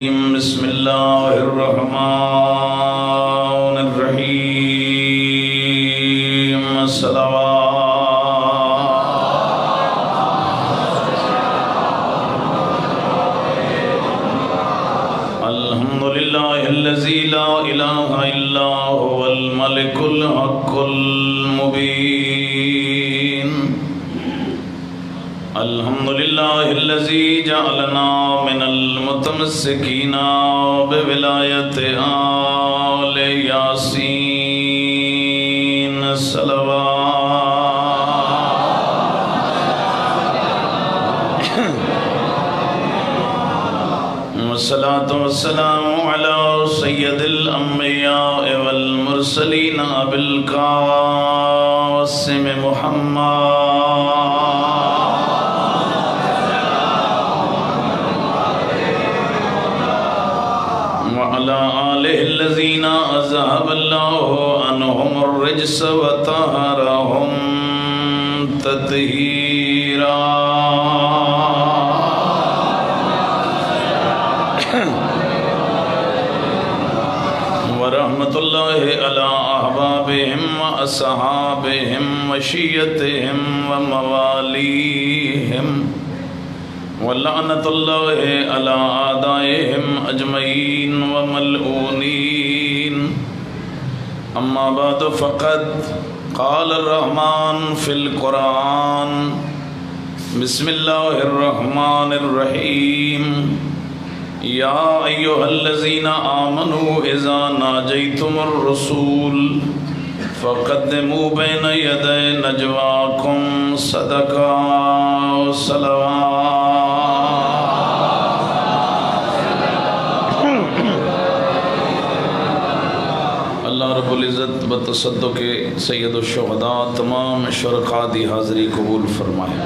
بسم اللہ الرحمن الرحیم الصلوات الحمدللہ الذی لا الہ الا هو الملک الحق المبین الحمدللہ الذی جعلنا من المتمسکین بولایت آل یاسین والصلاة والسلام علی سید الانبیاء والمرسلین بالقاسم محمد وعلى آله الذين أذهب الله عنهم الرجس وطهرهم تطهيرا ورحمة الله على أحبابهم وأصحابهم وشيتهم ومواليهم ولعنت اللہ علی اعدائهم اجمعین وملعونین اما بعد فقد قال الرحمن فی القرآن بسم اللہ الرحمن الرحیم یا ایہا الذین آمنوا اذا ناجیتم الرسول فقدموا بین یدی نجواکم صدقہ و صلوات رب العزت بتصدق سید الشہداء تمام شرکاء دی حاضری قبول فرمائے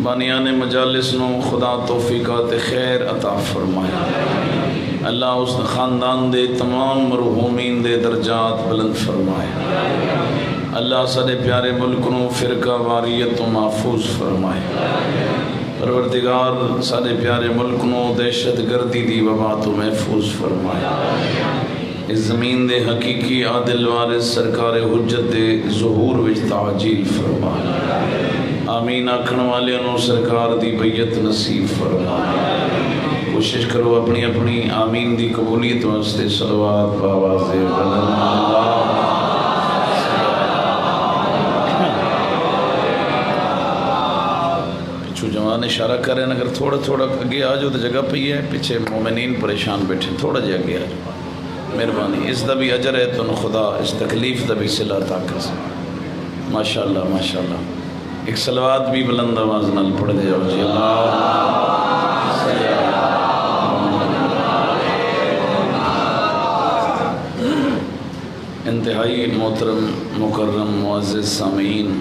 بانیان مجالس نو خدا توفیقات خیر عطا فرمائے اللہ اس خاندان دے تمام مرحومین دے درجات بلند فرمائے اللہ سارے پیارے ملک نو فرقہ واریت و محفوظ فرمائے پروردگار سارے پیارے ملک نو دہشت گردی دی وبا تو محفوظ فرمائے اس زمین دے حقیقی عادل وارث سرکار حجت دے ظہور وچ تعجیل فرمائے آمین آکھن والے انہوں سرکار دی بیعت نصیب فرمائے کوشش کرو اپنی اپنی آمین دی قبولیت واسطے صلوات باواز بلند پچھو جوان اشارہ کریں اگر تھوڑا تھوڑا اگے آجو تو جگہ پہ ہے پیچھے مومنین پریشان بیٹھے تھوڑا جا اگے آجو مہربانی اس دا بھی اجر ہے تو خدا اس تکلیف دا بھی صلہ عطا کر ماشاءاللہ ماشاءاللہ ایک صلوات بھی بلند آواز نال پڑھ دے جاؤ جی اللہ انتہائی محترم مکرم معزز سامعین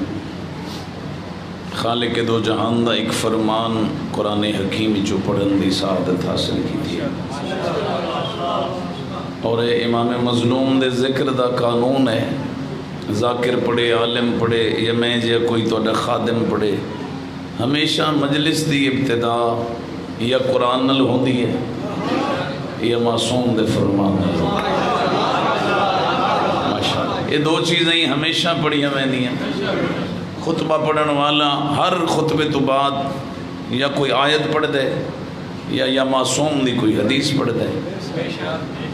خالق دو جہان دا ایک فرمان قرآن حکیم جو پڑھن دی سعادت حاصل کی تھی اور امام مظلوم دے ذکر دا قانون ہے ذاکر پڑھے عالم پڑھے یا میں یا کوئی توڑا خادم پڑھے ہمیشہ مجلس دی ابتدا یا قرآن نل ہوندی ہے یا معصوم دے فرمان نل ہوندی ہے ماشاءاللہ یہ دو چیزیں ہی ہمیشہ پڑھی ہمیں نہیں ہیں خطبہ پڑھن والا ہر خطبے تو بعد یا کوئی آیت پڑھ دے یا معصوم دی کوئی حدیث پڑھ دے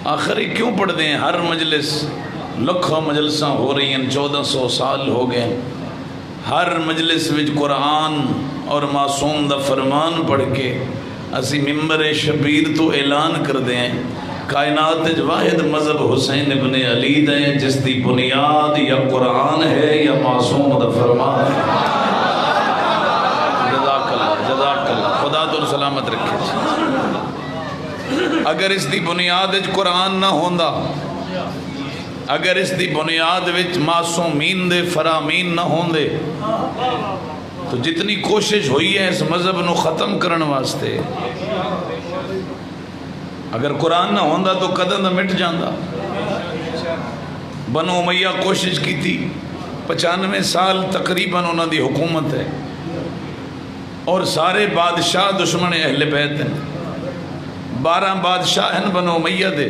آخری کیوں پڑھ دیں ہر مجلس لکھوں مجلساں ہو رہی ہیں 1400 سال ہو گئے ہر مجلس وچ قرآن اور معصوم دا فرمان پڑھ کے اسی ممبر شبیر تو اعلان کر دیں کائنات واحد مذہب حسین ابن علی دیں جس دی بنیاد یا قرآن ہے یا معصوم دا فرمان ہے جزاک اللہ خدا تو سلامت رکھے اگر اس دی بنیاد وچ قرآن نہ ہوندا اگر اس دی بنیاد وچ معصومین دے فرامین نہ ہوندے تو جتنی کوشش ہوئی ہے اس مذہب نو ختم کرن واسطے اگر قرآن نہ ہوندا تو کداں دا مٹ جاندا بنو امیہ کوشش کی تھی 95 سال تقریباً انہوں دی حکومت ہے اور سارے بادشاہ دشمن اہل بیت ہیں 12 بادشاہ ہیں بنو امیہ دے،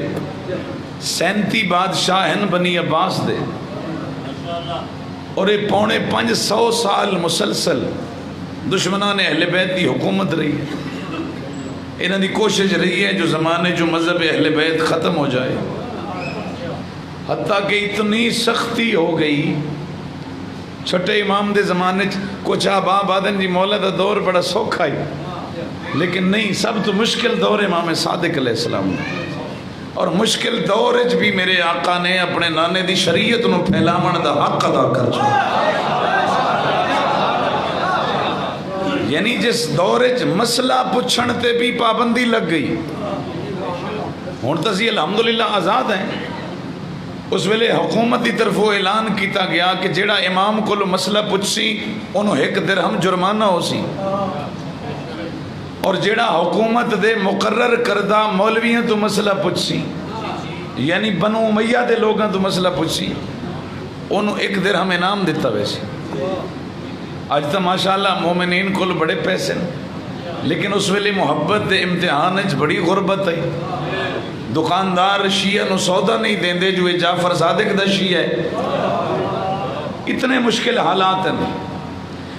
37 بادشاہ ہیں بنی عباس دے، اور یہ 450 سال مسلسل دشمنان اہل بیت کی حکومت رہی ہے۔ انہوں کی کوشش رہی ہے جو زمانے جو مذہب اہل بیت ختم ہو جائے، حتیٰ کہ اتنی سختی ہو گئی۔ چھٹے امام دے زمانے کچھ آبا بادن جی مولا دا دور بڑا سوکھا ہی، لیکن نہیں، سب تو مشکل دور امام صادق علیہ السلام، اور مشکل دور بھی میرے آقا نے اپنے نانے دی شریعت نو پھیلاون دا حق ادا کر چھوڑا۔ یعنی جس دور مسئلہ پوچھن تے بھی پابندی لگ گئی، ہن تسی الحمدللہ آزاد ہیں۔ اس ویلے حکومت کی طرف وہ اعلان کیتا گیا کہ جیڑا امام کو مسئلہ پوچھی انہوں 1 درہم جرمانہ ہو سی، اور جیڑا حکومت دے مقرر کردہ مولویاں تو مسئلہ پوچھی، یعنی بنو امیہ دے لوگاں تو مسئلہ پوچھی، انہوں 1 درہم انعام دیتا ویسے۔ آج تو ماشاءاللہ مومنین کو بڑے پیسے، لیکن اس ویلے محبت دے امتحان بڑی غربت ہے۔ دکاندار شیعہ نو سودا نہیں دیندے جو جعفر صادق دا شیعہ ہے، اتنے مشکل حالات ہیں،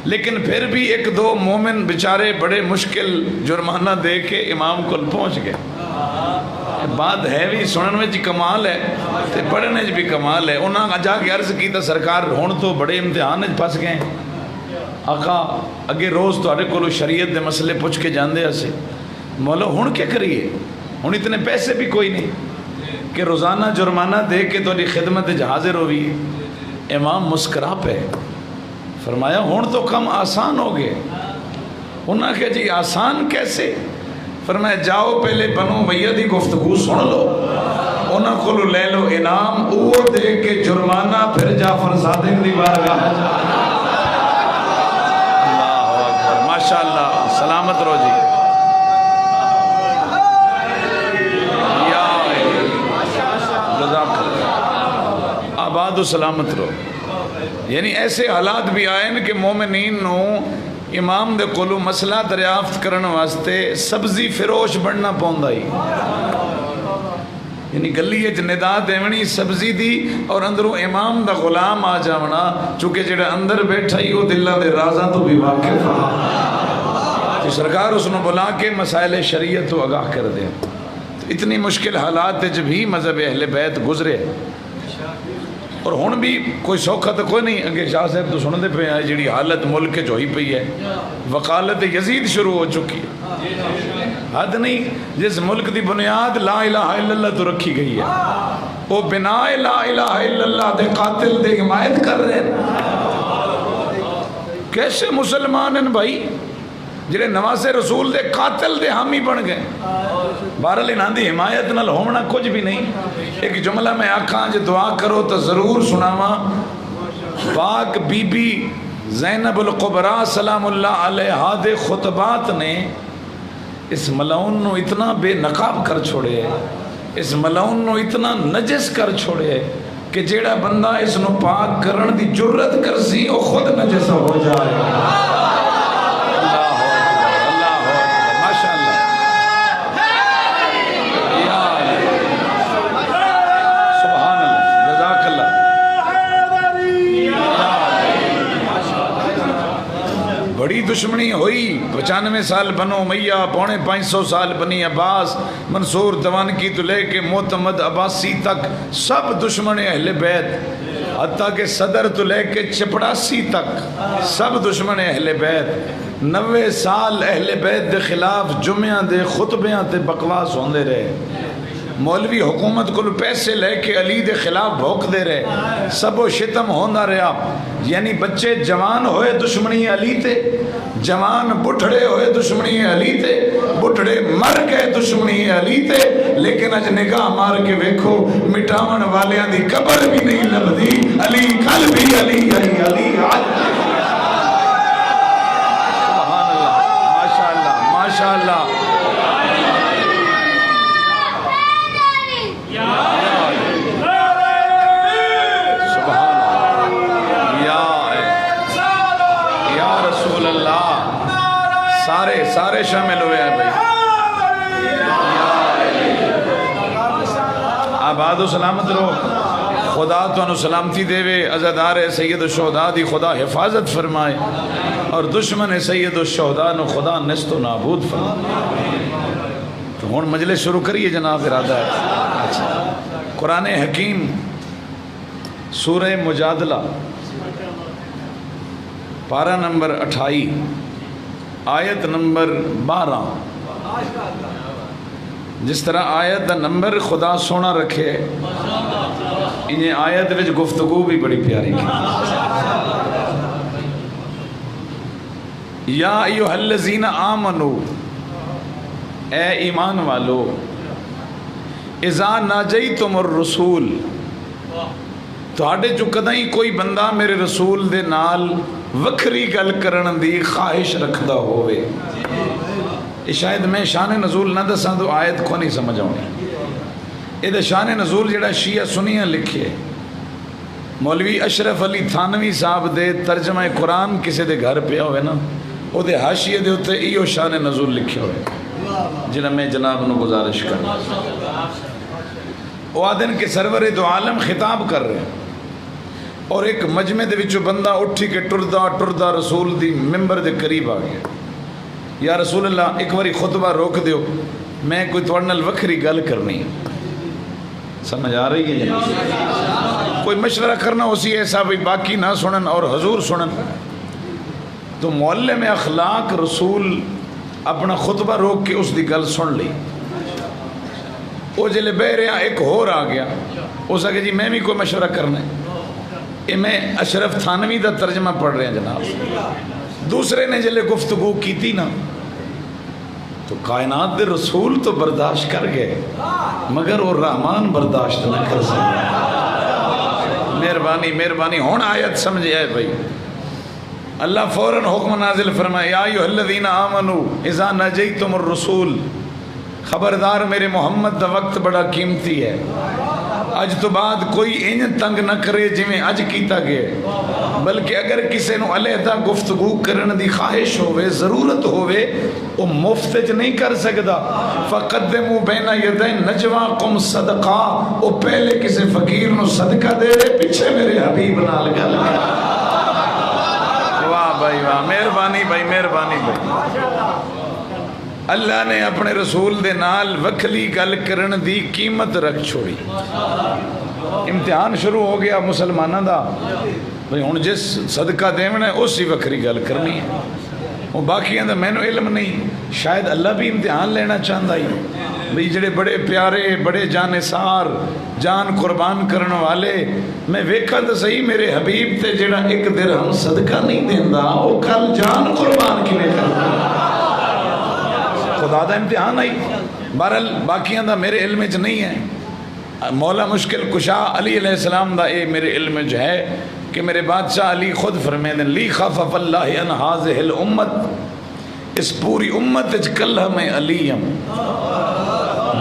لیکن پھر بھی 1-2 مومن بچارے بڑے مشکل جرمانہ دے کے امام کو پہنچ گئے۔ بات ہے بھی سنن میں جی کمال ہے تے پڑھنے بھی کمال ہے۔ انہاں جا کے عرض کی تا سرکار ہون تو بڑے امتحان پھنس گئے، آقا اگے روز تہاڈے کولوں شریعت دے مسئلے پوچھ کے جاندے اسے، مولا ہن کیا کریے؟ ہن اتنے پیسے بھی کوئی نہیں کہ روزانہ جرمانہ دے کے تہاڈی خدمت حاضر ہوئی۔ امام مسکرا پے، فرمایا ہن تو کم آسان ہو گئے۔ انہاں کہ جی آسان کیسے؟ فرمایا جاؤ پہلے بنو امیہ دی گفتگو سن لو، انہاں کو لے لو انعام، وہ دے کے جرمانہ پھر جعفر صادق دی بارگاہ جا۔ اللہ اکبر، ماشاءاللہ، سلامت رہو جی، آباد و سلامت رہو۔ یعنی ایسے حالات بھی آئے کہ مومنین نو امام دے کولو مسئلہ دریافت کرن واسطے سبزی فروش بننا پوندا ہی، یعنی گلی وچ ندا دیونی سبزی دی، اور اندروں امام دا غلام آ جاونا، چونکہ جڑا اندر بیٹھا ہی وہ دلاں دے رازاں تو بھی واقف ہے، تو سرکار اس نو بلا کے مسائل شریعت تو آگاہ کر دے۔ اتنی مشکل حالات وچ بھی مذہب اہل بیت گزرے، اور ہن بھی کوئی سوکھا تو کوئی نہیں۔ اگے شاہ صاحب تو سنتے پہ ہیں جیڑی حالت ملک چ ہوئی پئی ہے، وکالت یزید شروع ہو چکی ہے، حد نہیں۔ جس ملک دی بنیاد لا الہ الا اللہ تو رکھی گئی ہے، وہ بنا لا الہ الا اللہ دے قاتل دے حمایت کر رہے ہیں۔ کیسے مسلمان ہیں بھائی جڑے نواز رسول دے قاتل دے حامی بن گئے؟ بہرحال انہاں دی حمایت نال ہونا کچھ بھی نہیں۔ ایک جملہ میں آکھاں جو دعا کرو تو ضرور سناواں، پاک بی بی زینب القبرا سلام اللہ علیہا دے خطبات نے اس ملعون نو اتنا بے نقاب کر چھوڑے، اس ملعون نو اتنا نجس کر چھوڑے کہ جیڑا بندہ اس نو پاک کرن دی جرت کر سی وہ خود نجس ہو جائے۔ بڑی دشمنی ہوئی، 95 سال بنو امیہ، 550 سال بنی عباس، منصور دوانکی تو لے کے معتمد عباسی تک سب دشمن اہل بیت، حتیٰ کہ صدر تو لے کے چپڑاسی تک سب دشمن اہل بیت۔ 90 سال اہل بیت دے خلاف جمعہ دے خطبیاں تے بکواس ہوندے رہے، مولوی حکومت کو پیسے لے کے علی دے خلاف بھوک دے رہے، سب و شتم ہوندا رہا۔ یعنی بچے جوان ہوئے دشمنی علی تے، جوان بٹھڑے ہوئے دشمنی علی تے، بٹھڑے مر گئے دشمنی علی تے، لیکن اج نگاہ مار کے ویکھو مٹاون والیاں دی قبر بھی نہیں لبدی، علی کل بھی علی علی علی آج۔ سبحان اللہ، ماشاءاللہ ماشاءاللہ۔ سارے شامل ہوئے ہیں بھائی۔ آباد و سلامت رہو، خدا تو سلامتی دے وے، عزادار سید الشہداء دی خدا حفاظت فرمائے، اور دشمن سید الشہداء نو خدا نست و نابود فرمائے۔ تو ہون مجلس شروع کریے جناب، ارادہ ہے۔ قرآن حکیم سورہ مجادلہ پارہ نمبر 28 آیت نمبر 12، جس طرح آیت دا نمبر خدا سونا رکھے، انہیں آیت وچ گفتگو بھی بڑی پیاری کی۔ یا ایھا الذین آمنو، اے ایمان والو، اذا ناجیتم الرسول، تہاڈے جو کدیں کوئی بندہ میرے رسول دے نال وکھری گل کرن دی خواہش رکھدا ہوئے، شاید میں شان نزول نہ دساں تو آیت کو نہیں سمجھ آؤں۔ یہ شان نزول جڑا شیعہ سنیاں لکھے، مولوی اشرف علی تھانوی صاحب دے ترجمہ قرآن کسی دے گھر پہ ہوئے نا، وہ دے حاشیے دے ہوتے ایو شان نزول لکھے ہوئے، جنہاں میں جناب نو گزارش کرنا۔ وہ آدن کے سرور دو عالم خطاب کر رہے ہیں، اور ایک مجمع دے وچوں بندہ اٹھی کے ٹردا ٹردا رسول دی ممبر دے قریب آ گیا۔ یا رسول اللہ ایک باری خطبہ روک دیو، میں کوئی تواڈے نال وکھری گل کرنی ہے۔ سمجھ آ رہی ہے؟ کوئی مشورہ کرنا اسی ایسا بھی باقی نہ سنن اور حضور سنن۔ تو معلم اخلاق رسول اپنا خطبہ روک کے اس دی گل سن لی۔ وہ جلے بہ رہا ایک اور آ گیا، اس آگے جی میں بھی کوئی مشورہ کرنا ہے۔ یہ میں اشرف تھانوی دا ترجمہ پڑھ رہے ہیں جناب۔ دوسرے نے جلے گفتگو کی تھی نا، تو کائنات دے رسول تو برداشت کر گئے، مگر وہ رحمان برداشت نہ کر سکے۔ مہربانی مہربانی، ہون آیت سمجھے ہے بھائی۔ اللہ فوراً حکم نازل فرمائے، یا ایھا الذین آمنو اذا ناجیتم الرسول، خبردار میرے محمد دا وقت بڑا قیمتی ہے، اج تو بعد کوئی انج تنگ نہ کرے جویں اج کیتا گیا، بلکہ اگر کسی نو علیحدہ گفتگو کرن دی خواہش ہوئے، ضرورت ہوئے، وہ مفت چ نہیں کر سکدا۔ فقدموا بین یدی نجواکم صدقہ، وہ پہلے کسی فقیر نو صدقہ دے رہے، پیچھے میرے حبیب نال گل کر۔ واہ بھائی واہ، مہربانی بھائی، مہربانی بھائی۔ اللہ نے اپنے رسول دے نال وکھلی گل کرن دی قیمت رکھ چھوڑی۔ امتحان شروع ہو گیا مسلمانوں دا، بھئی ہن جس صدقہ دیونا ہے اسی وکھری گل کرنی ہے، وہ باقیاں دا مینوں علم نہیں۔ شاید اللہ بھی امتحان لینا چاہتا ہی، بھئی جڑے بڑے پیارے، بڑے جانثار، جان قربان کرن والے، میں ویکھا تو صحیح میرے حبیب تے جڑا ایک درہم صدقہ نہیں دیندا، وہ کل جان قربان کیویں کردا؟ خدا دا امتحان آئی۔ بہرحال باقیاں دا میرے علم وچ نہیں ہے۔ مولا مشکل کشا علی علیہ السلام دا اے میرے علم وچ ہے کہ میرے بادشاہ علی خود فرمیندے لی خفف اللہ ان ہذہ الامت، اس پوری امت وچ کلہ میں علی ہم،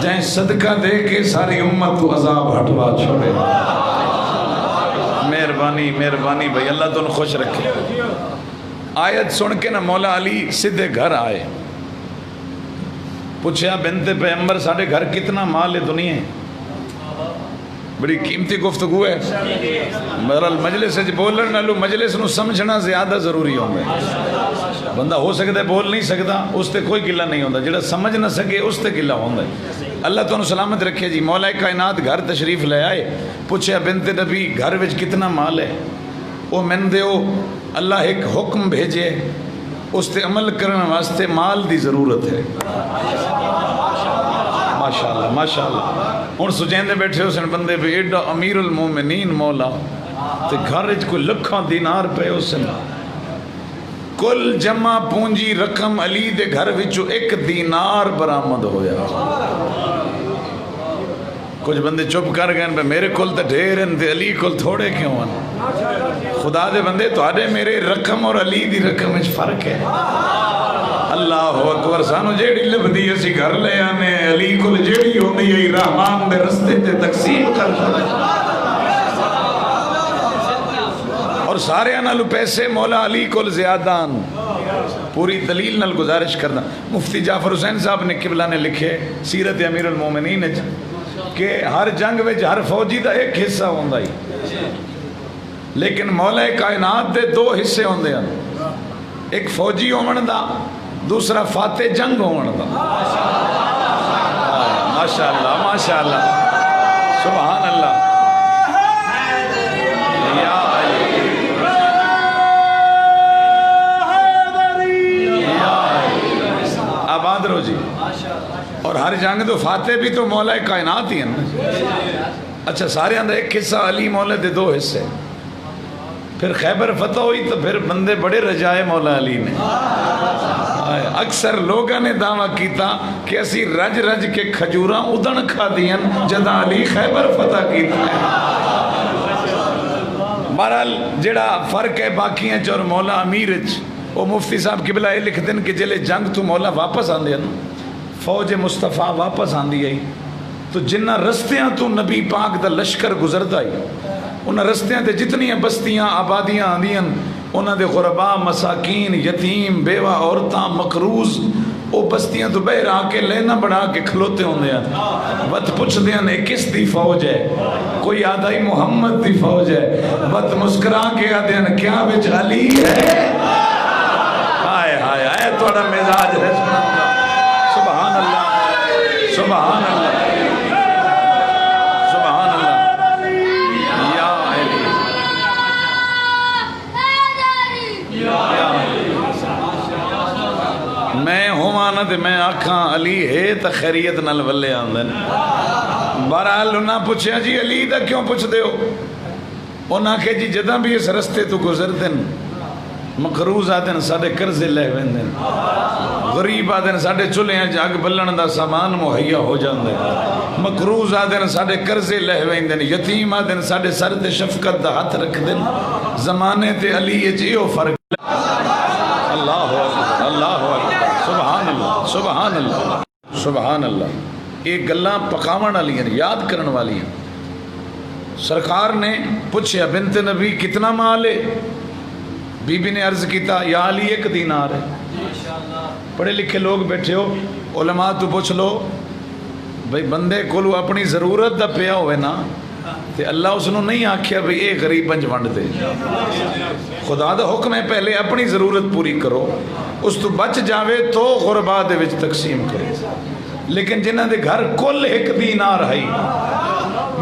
جائیں صدقہ دے کے ساری امت تو عذاب ہٹوا چھوڑے۔ مہربانی مہربانی بھائی، اللہ تو خوش رکھے۔ آیت سن کے نا مولا علی سیدھے گھر آئے، پوچھا بنت پیغمبر ساڑھے گھر کتنا مال ہے دنیا ہے؟ بڑی قیمتی گفتگو ہے۔ بہرحال مجلس سے بولن نالو مجلس نو سمجھنا زیادہ ضروری ہوگا۔ بندہ ہو سکتا ہے بول نہیں سکتا، اس تے کوئی گلہ نہیں ہوتا، جڑا سمجھ نہ سکے اس تے گلہ ہوتا ہے۔ اللہ تو سلامت رکھے جی۔ مولا کائنات گھر تشریف لے آئے، پوچھا بنت نبی گھر وچ کتنا مال ہے؟ وہ من دیو اللہ ایک حکم بھیجے، اس تے عمل کرنے واسطے مال دی ضرورت ہے۔ ماشاءاللہ ماشاءاللہ۔ ہن سجیندے بیٹھے ہو سن بندے بھی ایڈا امیر المومنین مولا تے گھر وچ کوئی لکھاں دینار پے ہو سن، کل جمع پونجی رقم علی دے گھر وچوں 1 دینار برآمد ہویا۔ کچھ بندے چپ کر گئے، میرے کول تے ڈھیر ہیں تے علی کول تھوڑے کیوں ہیں؟ خدا دے بندے تواڈے میرے رقم اور علی دی رقم وچ فرق ہے۔ اللہ اکبر، سانو جیڑی لبدی اسی گھر لے آنے، علی کول جیڑی ہوندی ہے رحمان دے رستے تے تقسیم کر چھوڑے۔ اور سارے نالو پیسے مولا علی کول زیادہ ان۔ پوری دلیل نال گزارش کرنا، مفتی جعفر حسین صاحب نے قبلہ نے لکھے سیرت امیر المومنین کہ ہر جنگ وچ ہر فوجی دا ایک حصہ ہوندا ہی، لیکن مولا کائنات دے دو حصے ہوندے ہیں، ایک فوجی ہون دا، دوسرا فاتح جنگ ہون دا۔ ماشاءاللہ ماشاءاللہ سبحان اللہ۔ یا آباد رو جی، اور ہر جنگ تو فاتح بھی تو مولا کائنات ہی ہیں۔ اچھا سارے اندر ایک حصہ علی مولا دے دو حصے، پھر خیبر فتح ہوئی تو پھر بندے بڑے رجائے مولا علی نے۔ اکثر لوگوں نے دعویٰ کیتا کہ اسی رج رج کے کھجوراں ادن کھا دیا جدا علی خیبر فتح کیتا ہے۔ بہرحال جڑا فرق ہے باقی ہیں اور مولا امیر وہ مفتی صاحب قبلہ یہ لکھ دیں کہ جلے جنگ تو مولا واپس آندے ہیں، فوج مصطفیٰ واپس آندی ہے، تو جنہ رستیاں تو نبی پاک دا لشکر گزردا ہے، انہاں رستیاں تے جتنی بستیاں آبادیاں آندیاں، انہاں دے غربا مساکین یتیم بیوہ عورتاں مقروض وہ بستیاں تو بہر آ کے لینا بڑھا کے کھلوتے ہوندے ہیں، وقت پوچھ دیاں نے کس دی فوج ہے، کوئی آدھائی محمد دی فوج ہے، وقت مسکرا کے آدھے ہیں کیا وچ علی ہے۔ ہائے ہائے ہائے توڑا مزاج ہے سبحان اللہ سبحان اللہ سبحان اللہ۔ یا علی میں ہوں تے میں آکھاں علی ہے تا خیریت نال ولے آندن۔ بہرحال انہاں پوچھیا جی علی دا کیوں پوچھ دے ہو؟ انہاں کہ جی جداں بھی اس رستے تو گزر دن مقروض آدن ساڑے قرضے لے ویندن، غریب آدن ساڑے چلیں جاگ بلن دا سامان مہیا ہو جاندے، مقروض آدن ساڑے قرضے لے ویندن، یتیم آدن ساڑے سر تے شفقت دا ہاتھ رکھ دن۔ زمانے تے علی ایو فرق۔ اللہ اکبر اللہ اکبر سبحان اللہ سبحان اللہ سبحان اللہ۔ ایک گلاں پکاون والی ہیں، یاد کرن والی ہیں۔ سرکار نے پوچھیا بنت نبی کتنا مال ہے؟ بی بی نے عرض کیتا یا علی 1 دینار ہے۔ پڑھے لکھے لوگ بیٹھے ہو، علماء تو پوچھ لو بھئی بندے کو اپنی ضرورت دا پیا ہوئے نا تے اللہ اس نے نہیں آکھیا بھئی اے غریب بنج ونڈ دے۔ خدا دا حکم ہے پہلے اپنی ضرورت پوری کرو، اس تو بچ جاوے تو غربا دے وچ تقسیم کرو۔ لیکن جنہ دے گھر کل 1 دینار ہے،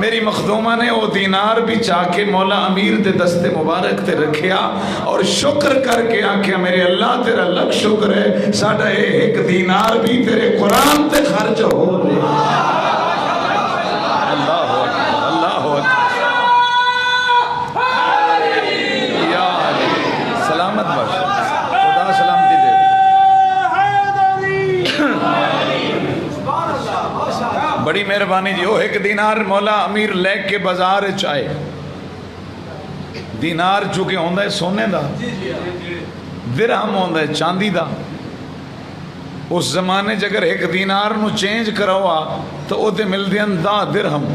میری مخدومہ نے وہ دینار بھی چاہ کے مولا امیر دے دست مبارک تے رکھیا اور شکر کر کے آکھیا میرے اللہ تیرا لکھ شکر ہے ساڑھا 1 دینار بھی تیرے قرآن تے خرچ ہو رہے۔ اللہ اکبر اللہ اکبر یا علی سلامت باش خدا سلامتی دے۔ بڑی مہربانی جی، وہ 1 دینار مولا امیر لے کے بازار چائے، دینار چونکہ ہوندہ ہے سونے دا، درہم ہوندہ ہے چاندی دا۔ اس زمانے اگر 1 دینار نو چینج کروا تو وہ تے مل دیں 10 درہم۔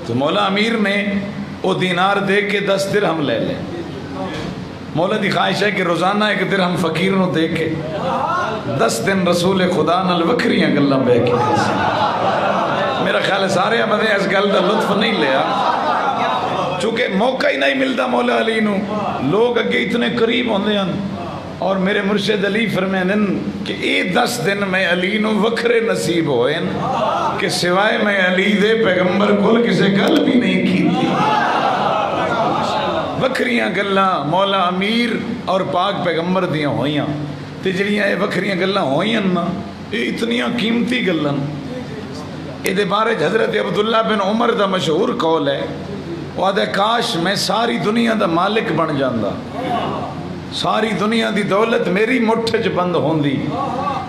تو مولا امیر نے وہ دینار دے کے 10 درہم لے لیں۔ مولا دی خواہش ہے کہ روزانہ 1 درہم فقیر نو دے کے 10 دن رسول خدا نال وکھریاں گلاں بے کے۔ میرا خیال ہے سارے مدے اس گل دا لطف نہیں لیا، چونکہ موقع ہی نہیں ملتا مولا علی نو، لوگ اگے اتنے قریب ہوندے ہیں۔ اور میرے مرشد علی فرمائن کہ اے 10 دن میں علی نو وکھرے نصیب ہوئے کہ سوائے میں علی دے پیغمبر کل کسے گل بھی نہیں کی تھی۔ وکھریاں گلاں مولا امیر اور پاک پیغمبر دیاں ہوئیاں تے جڑیاں اے وکھریاں گلاں ہوئیاں نا اے اتنیاں قیمتی گلاں۔ اے دے بارے حضرت عبداللہ بن عمر دا مشہور قول ہے، وہ آدھے کاش میں ساری دنیا دا مالک بن جاندہ، ساری دنیا دی دولت میری مٹھ بند ہوندی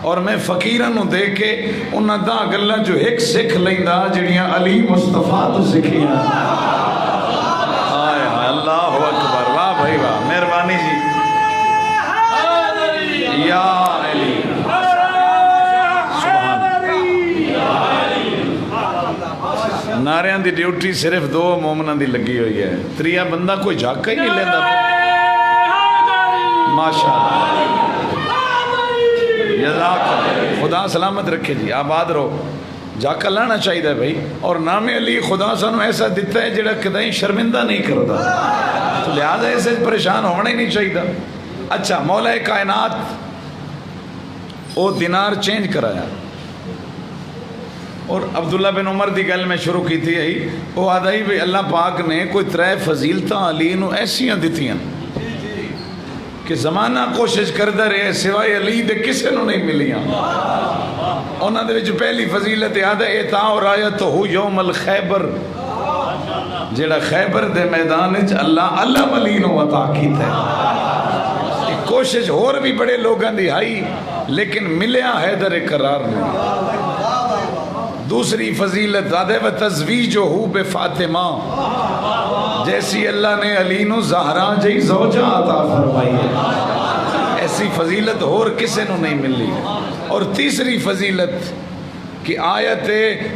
اور میں فقیران نو دے کے انہاں دا گلاں جو ایک سکھ لیندا جڑیاں علی مصطفیٰ تو سکھیاں۔ اللہ اکبر واہ بھائی واہ مہربانی جی یا علی سبحان۔ نعریاں دی ڈیوٹی صرف 2 مومناں دی لگی ہوئی ہے، 3 بندہ کوئی جھاکا ہی نہیں لیندہ۔ ماشاءاللہ جزاک اللہ، خدا سلامت رکھے جی، آباد رہو۔ جا کر لانا چاہیے بھائی. اور نام علی خدا سانو ایسا دیتا ہے جڑا کدیں شرمندہ نہیں کرتا، تو لہذا ایسے پریشان ہونا ہی نہیں چاہیے. اچھا، مولا کائنات وہ دینار چینج کرایا، اور عبداللہ بن عمر دی گل میں شروع کی تھی یہی، وہ آدھا ہی بھی اللہ پاک نے کوئی 3 فضیلتاں علی نو ایسیاں دیتیاں کہ زمانہ کوشش کردا رہے سوائے علی دے کسے نو نہیں ملیاں. انہاں دے وچ پہلی فضیلت یاد ہے اتا اور آیت ہو یوم الخیبر، جڑا خیبر دے میدان وچ اللہ علی نو عطا کیتا ہے. کوشش اور بھی بڑے لوگاں دی آئی لیکن ملیا حیدر قرار نہیں. دوسری فضیلت آدھے و تزویجہ بفاطمہ، جیسی اللہ نے علی نو زہرا جی زوجہ عطا فرمائی ہے، ایسی فضیلت اور کسے نو نہیں ملی. اور تیسری فضیلت کہ آیت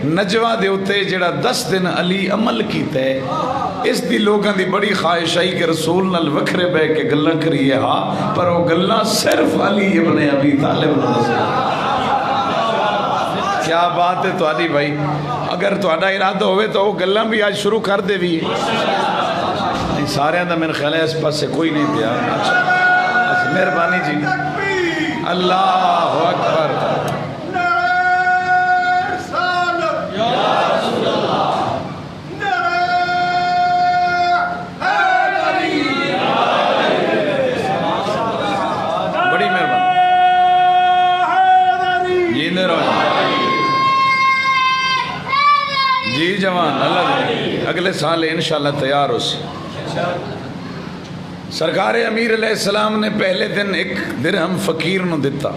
نجوہ دے ہوتے جڑا 10 دن علی عمل کیتا ہے، اس دی لوگاں دی بڑی خواہش آئی کہ رسول نال وکھرے بے کے گلہ کریے ہاں، پر وہ گلہ صرف علی ابن ابی طالب نال. کیا بات ہے تہاڈی بھائی، اگر تہاڈا ارادہ ہوئے تو وہ گلاں بھی آج شروع کر دے بھی نہیں. سارے دا میرے خیال ہے اس پاس سے کوئی نہیں پیا. اچھا مہربانی جی. اللہ اکبر. بڑی مہربانی جیندے رہو جی جوان. اللہ اگلے سال انشاءاللہ تیار ہو سی. سرکار امیر علیہ السلام نے پہلے دن 1 درہم فقیر نو دیتا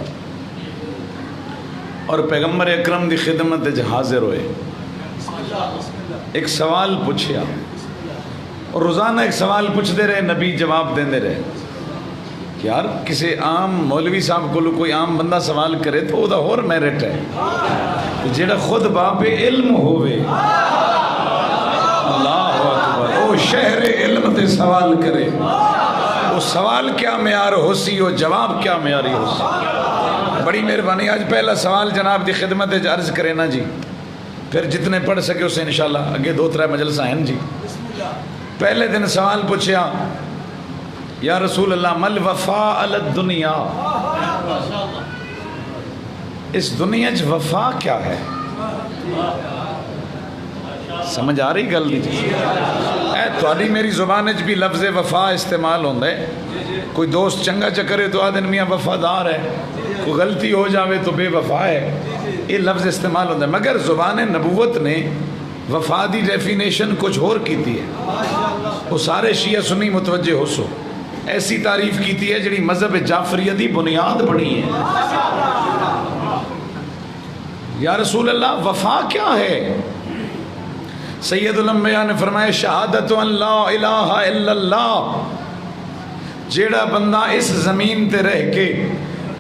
اور پیغمبر اکرم دی خدمت وچ حاضر ہوئے. ایک سوال پوچھیا اور روزانہ ایک سوال پوچھتے رہے، نبی جواب دیندے رہے. یار کسی عام مولوی صاحب کو کوئی عام بندہ سوال کرے تو وہ اور میرٹ ہے، جیڑا خود باپ علم ہوئے اللہ اکبر او شہر علم تے سوال کرے، وہ سوال کیا معیار ہو سی، وہ جواب کیا معیاری ہو سی. بڑی مہربانی. آج پہلا سوال جناب دی خدمت عرض کرے نا جی، پھر جتنے پڑھ سکے اسے انشاءاللہ اگے 2-3 مجلسہ ہیں جی. پہلے دن سوال پوچھیا، یا رسول اللہ مل وفا علی الدنیا، اس دنیا چ وفا کیا ہے؟ سمجھ آ رہی گل دی؟ تھوڑی میری زبان چ بھی لفظ وفا استعمال ہوتا ہے. کوئی دوست چنگا چکرے تو آدھے میاں وفادار ہے، کوئی غلطی ہو جاوے تو بے وفا ہے، یہ لفظ استعمال ہوتا ہے. مگر زبان نبوت نے وفا دی ڈیفینیشن کچھ اور کیتی ہے. وہ سارے شیعہ سنی متوجہ ہو سو ایسی تعریف کیتی ہے جڑی مذہب جعفریہ دی بنیاد بنی ہے. یا رسول اللہ وفا کیا ہے؟ سید الانبیاء نے فرمایا شہادت ان لا الہ الا اللہ. جیڑا بندہ اس زمین تے رہ کے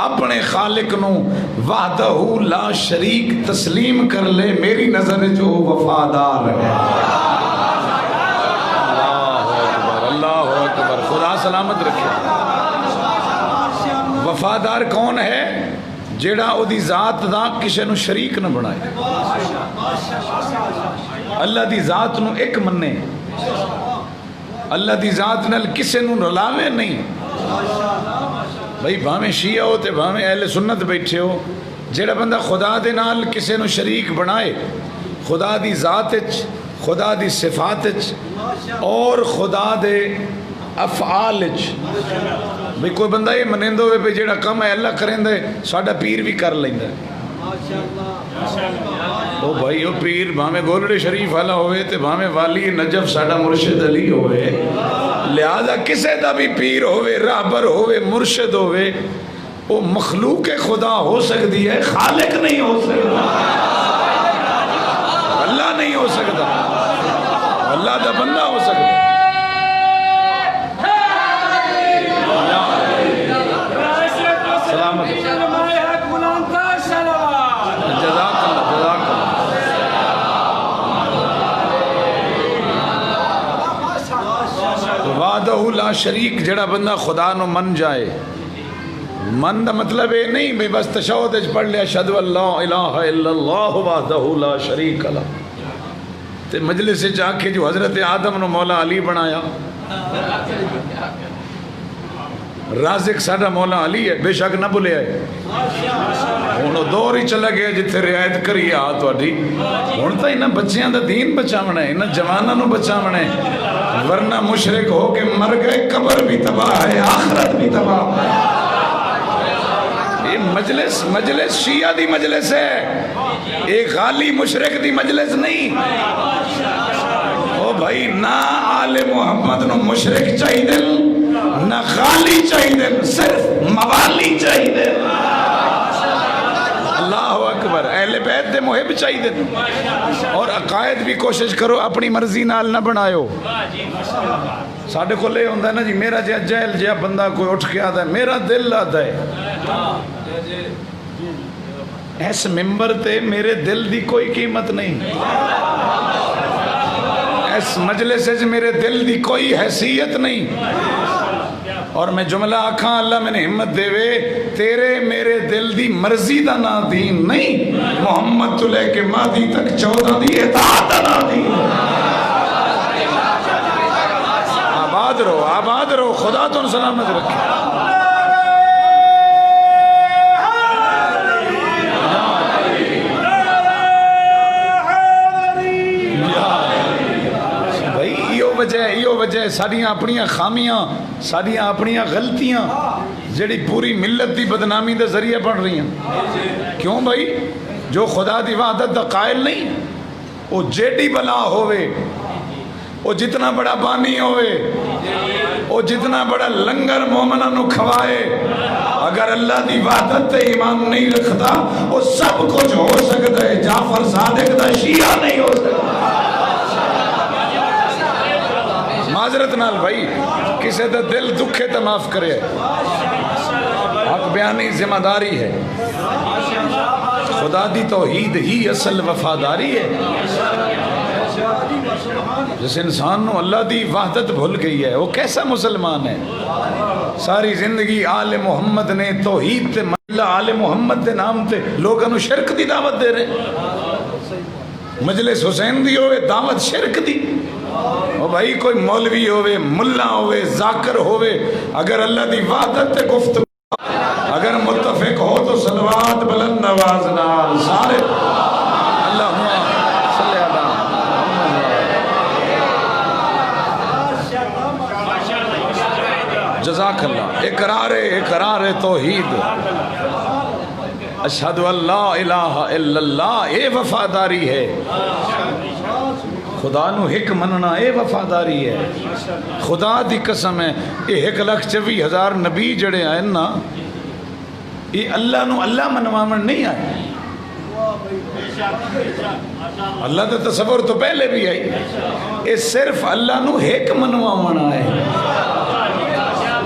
اپنے خالق نو وحدہ لا شریک تسلیم کر لے، میری نظر جو وفادار ہے. اللہ اکبر. خدا سلامت رکھے. وفادار کون ہے؟ جیڑا او دی ذات دا کسے نو شریک نہ بنائے، اللہ دی ذات نو ایک مننے، اللہ دی ذات نال کسے نو رلاوے نہیں. بھائی بھاویں شیعہ ہو تے بھاویں اہل سنت بیٹھے ہو، جیڑا بندہ خدا دے نال کسے نو شریک بنائے، خدا دی ذات وچ، خدا دی صفات وچ اور خدا دے افعال وچ. بھئی کوئی بندہ یہ منیندہ ہوئے پہ جیڑا کم ہے اللہ کریں دے ساڑھا پیر بھی کر لیں دے. او بھائی او پیر بھامے گولڑے شریف والا ہوئے تے بھامے والی نجف ساڑھا مرشد علی ہوئے، لہذا کسے دا بھی پیر ہوئے، رہبر ہوئے، مرشد ہوئے، وہ مخلوق خدا ہو سکتی ہے، خالق نہیں ہو سکتا، اللہ نہیں ہو سکتا، اللہ دا بندہ ہو سکتا. وحدہ لا شریک جڑا بندہ خدا نو من جائے، من دا مطلب یہ نہیں بھئی بس تشہد وچ پڑھ لیا اشہد ان لا الہ الا اللہ وحدہ لا شریک لہ تے مجلس وچ آ کے جو حضرت آدم نو مولا علی بنایا. رازق ساڈا مولا علی ہے بے شک نہ بھولیا ہے. ہن دور ہی چلا گیا جتھے رعایت کری آ تہاڈی. ہن تاں انہاں بچیاں دا دین بچاونا ہے, انہاں جواناں نو بچاونا ہے, ورنہ مشرک ہو کے مر گئے قبر بھی تباہ ہے آخرت بھی تباہ ہے. یہ مجلس شیعہ دی مجلس ہے, ایک غالی مشرک دی مجلس نہیں. او بھائی نہ آل محمد نو مشرک چاہی دل نہ غالی چاہی دل, صرف موالی چاہی دل. اللہ اکبر. اہل بیت دے محب چاہی دل. اور عقائد بھی کوشش کرو اپنی مرضی نال نہ بنایو. ساڑھے کو لے ہوندہ ہے نا جی میرا جہاں جہل جہاں بندہ کوئی اٹھ کے آتا ہے میرا دل آتا ہے. اس ممبر تے میرے دل دی کوئی قیمت نہیں, اس مجلس سے میرے دل دی کوئی حیثیت نہیں. اور میں جملہ آکھاں اللہ میں نے ہمت دے وے تیرے میرے دل دی مرضی دا نا دین نہیں, محمد تو لے کے مادی تک 14 دی اطاعت دا نا دین. آباد رہو خدا تم سلامت رکھے. یہ وجہ ساڑیاں اپنیاں خامیاں ساڑیاں اپنیاں غلطیاں جڑی پوری ملت دی بدنامی دے ذریعے بڑھ رہی ہیں. کیوں بھائی جو خدا دی وحدت دا قائل نہیں وہ جیڑی بلا ہوئے, وہ جتنا بڑا بانی ہوئے, وہ جتنا بڑا لنگر مومنہ نو کھوائے, اگر اللہ دی وحدت تے ایمان نہیں رکھتا وہ سب کچھ ہو سکتا ہے. جعفر صادق دا شیعہ نہیں ہو سکتا. معذرت نال بھائی کسے دا دل دکھے تا معاف کرے, حق بیانی ذمہ داری ہے. خدا دی توحید ہی اصل وفاداری ہے. جس انسان نو اللہ دی وحدت بھول گئی ہے وہ کیسا مسلمان ہے. ساری زندگی آل محمد نے توحید تے اللہ آل محمد دے نام تے لوگوں نو شرک دی دعوت دے رہے. مجلس حسین دی ہوئے دعوت شرک دی. او بھائی کوئی مولوی ہوئے ملہ ہوئے ذاکر ہوئے اگر اللہ دی وحدت تے گفتگو اگر متفق ہو تو صلوات بلند آواز نال سارے اللہم صلی اللہ جزاک اللہ. اقرار توحید اشہد ان لا الہ الا اللہ اے وفاداری ہے. خدا نو ہک مننا اے وفاداری ہے. خدا دی قسم ہے یہ 1,24,000 نبی جڑے آئے نا یہ اللہ نو اللہ منوامن نہیں آئے. اللہ دا تصور تو پہلے بھی آئی, یہ صرف اللہ نو ہک منوامن آئے.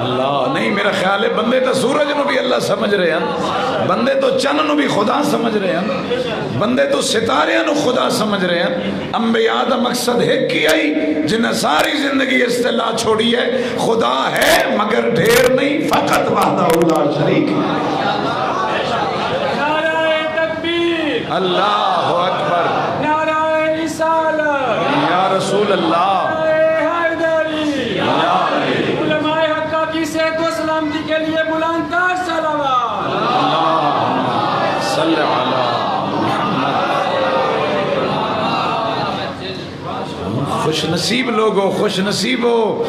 اللہ نہیں, میرا خیال ہے بندے تو سورج نو بھی اللہ سمجھ رہے ہیں, بندے تو چند نو بھی خدا سمجھ رہے ہیں, بندے تو ستارے نو خدا سمجھ رہے ہیں. انبیاء دا مقصد ایک کی آئی جنہیں ساری زندگی اصطلاح چھوڑی ہے خدا ہے مگر ڈھیر نہیں فقط وحدہ لا شریک. نعرہ تکبیر, اللہ اکبر, نعرہ رسالت, یا رسول اللہ, سلامتی کے لیے بلندتر صلوات. اللہ صلی علی محمد. خوش نصیب لوگو, خوش نصیب ہو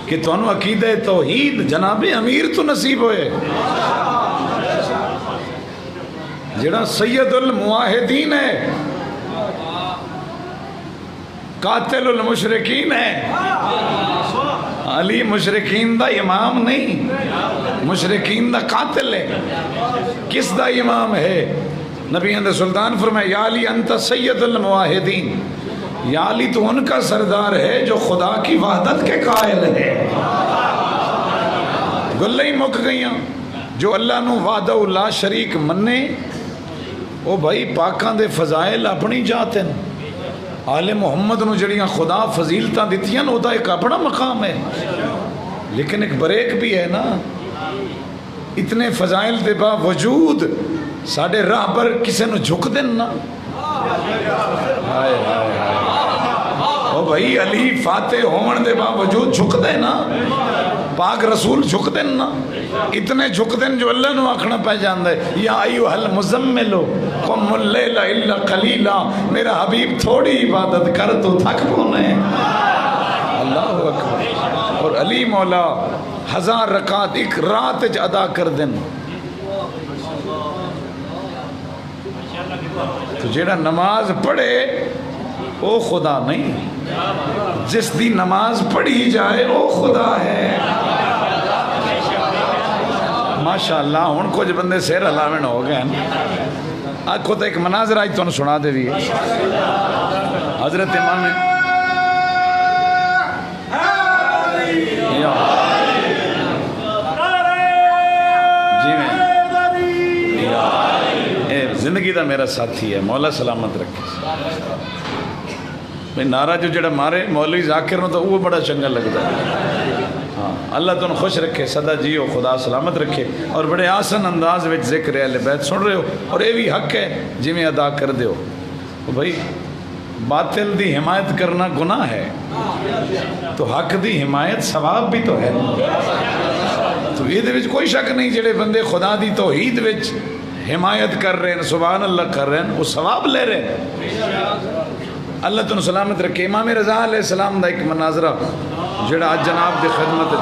کہ تانوں عقیدہ توحید جناب امیر تو نصیب ہوئے جڑا سید المواحدین ہے, قاتل المشرکین ہے. علی مشرکین دا امام نہیں, مشرکین دا قاتل ہے. کس دا امام ہے؟ نبی اندر سلطان فرمائے یا علی انت سید المواحدین, یا علی تو ان کا سردار ہے جو خدا کی وحدت کے قائل ہے. گلہ ہی مک گئیاں. جو اللہ نو وحدہ لا شریک مننے وہ بھائی پاکاں دے فضائل اپنی جاتے ہیں. آل محمد نو جڑیاں خدا فضیلتاں دیتیاں وہ دا ایک اپنا مقام ہے, لیکن ایک بریک بھی ہے نا. اتنے فضائل دے باوجود ساڈے راہ پر کسے نو جھک دین نا. ہائے ہائے ہائے او بھائی علی فاتح ہون دے باوجود جھک دے نا. پاک رسول جھک دین نا. اتنے جھک دین جو اللہ نو آکھنا پہ جاندے یا ایوہ المزملو قم اللیل الا قلیلا. میرا حبیب تھوڑی عبادت کر تو تھک پونے. اللہ اکبر. اور علی مولا 1000 رکعت ایک رات اچ ادا کر دین. تو جیڑا نماز پڑھے او خدا نہیں, جس دی نماز پڑھی جائے او خدا ہے. ماشاءاللہ ہن کچھ بندے سیر ہلاویں ہو گئے ہیں. آکھو تو ایک مناظر آج تو سنا دے بھی. حضرت امام جی میں زندگی دا میرا ساتھی ہے, مولا سلامت رکھے. بھئی نعرہ جو جڑا مارے مولوی ذاکر نو تو وہ بڑا چنگا لگتا ہے. ہاں اللہ تو خوش رکھے, سدا جیو, خدا سلامت رکھے. اور بڑے آسن انداز وچ ذکر اہل بیت سن رہے ہو, اور یہ بھی حق ہے جی میں ادا کر دے ہو. بھئی باطل دی حمایت کرنا گناہ ہے, تو حق دی حمایت ثواب بھی تو ہے. تو یہ دے وچ کوئی شک نہیں, جڑے بندے خدا دی توحید وچ حمایت کر رہے ہیں, سبحان اللہ کر رہے ہیں, وہ ثواب لے رہے ہیں. اللہ تنو سلامت رکھے. امام رضا علیہ السلام دا ایک مناظرہ جڑا آج جناب دی خدمت ہے.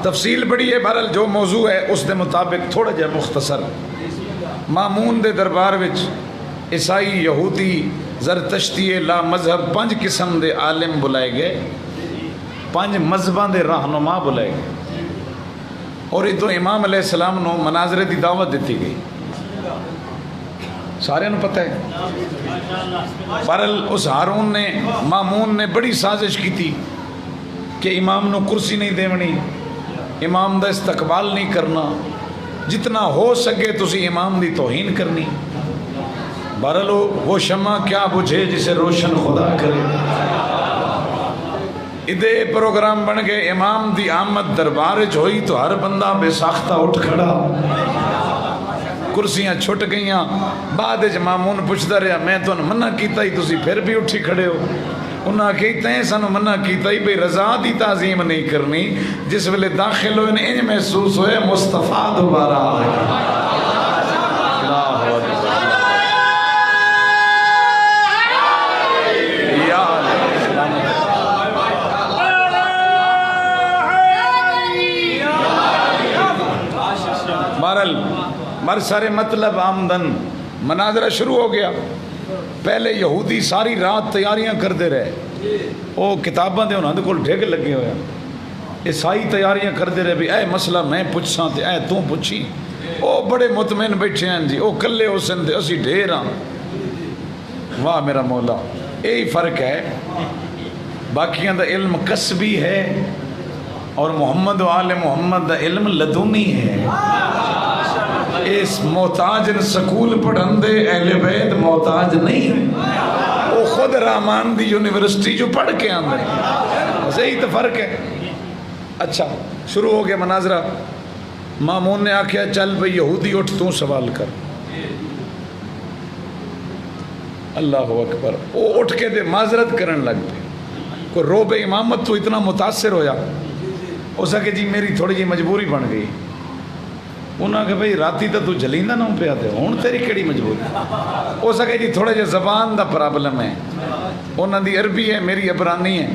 تفصیل بڑی ہے, بہرحال جو موضوع ہے اس دے مطابق تھوڑا جا مختصر. مامون دے دربار وچ عیسائی, یہودی, زرتشتی, لا مذہب 5 قسم دے عالم بلائے گئے, 5 مذہباں دے رہنما بلائے گئے. اور ادھر امام علیہ السلام نو مناظرے دی دعوت دیتی گئی. سارے نو پتہ ہے. بہرحال اس ہارون نے, مامون نے بڑی سازش کی تھی کہ امام نو کرسی نہیں دیونی, امام دا استقبال نہیں کرنا, جتنا ہو سکے تسی امام دی توہین کرنی. بہرحال وہ شمع کیا بجھے جسے روشن خدا کرے. ادھے پروگرام بن گئے. امام دی آمد دربار جو ہوئی تو ہر بندہ بے ساختہ اٹھ کھڑا, کرسیاں چھٹ گئیاں. بعد مامون پوچھتا رہا, میں تو منع کیتا ہی تسی پھر بھی اٹھی کھڑے ہو. انہاں کہتے ہیں سانو منع کیتا ہی بھئی رضا دی تعظیم نہیں کرنی. جس ویلے داخل ہوئے انہیں محسوس ہوئے مصطفیٰ دوبارہ آئے. مر سارے مطلب آمدن. مناظرہ شروع ہو گیا. پہلے یہودی ساری رات تیاریاں کرتے رہے, وہ کتاباں دے انہاں دے کول ڈھگ لگے ہوئے. عیسائی تیاریاں کرتے رہے بھی اے مسئلہ میں پوچھاں تے اے تو پوچھی. وہ بڑے مطمئن بیٹھے ہیں جی, وہ کلے ہو سن تے اسی ڈھیر ہاں. واہ میرا مولا. یہی فرق ہے. باقیاں دا علم کسبی ہے اور محمد و آل محمد دا علم لدنی ہے. اس محتاج سکول پڑھن دے اہل بیت محتاج نہیں, وہ خود رحمان دی یونیورسٹی جو پڑھ کے آندے. بس یہی تو فرق ہے. اچھا شروع ہو گیا مناظرہ. مامون نے آکھیا چل بھئی یہودی اٹھ تو سوال کر. اللہ اکبر. وہ اٹھ کے دے معذرت کرن لگ پے. کوئی روب امامت تو اتنا متاثر ہویا, اس کہ جی میری تھوڑی جی مجبوری بن گئی. انہاں کہ بھئی راتی تو جلیندہ نہ پیا تے ہون تیری کیڑی مجبوری. اس کہ جی تھوڑے جے زبان دا پرابلم ہے, انہاں دی عربی ہے میری عبرانی ہے,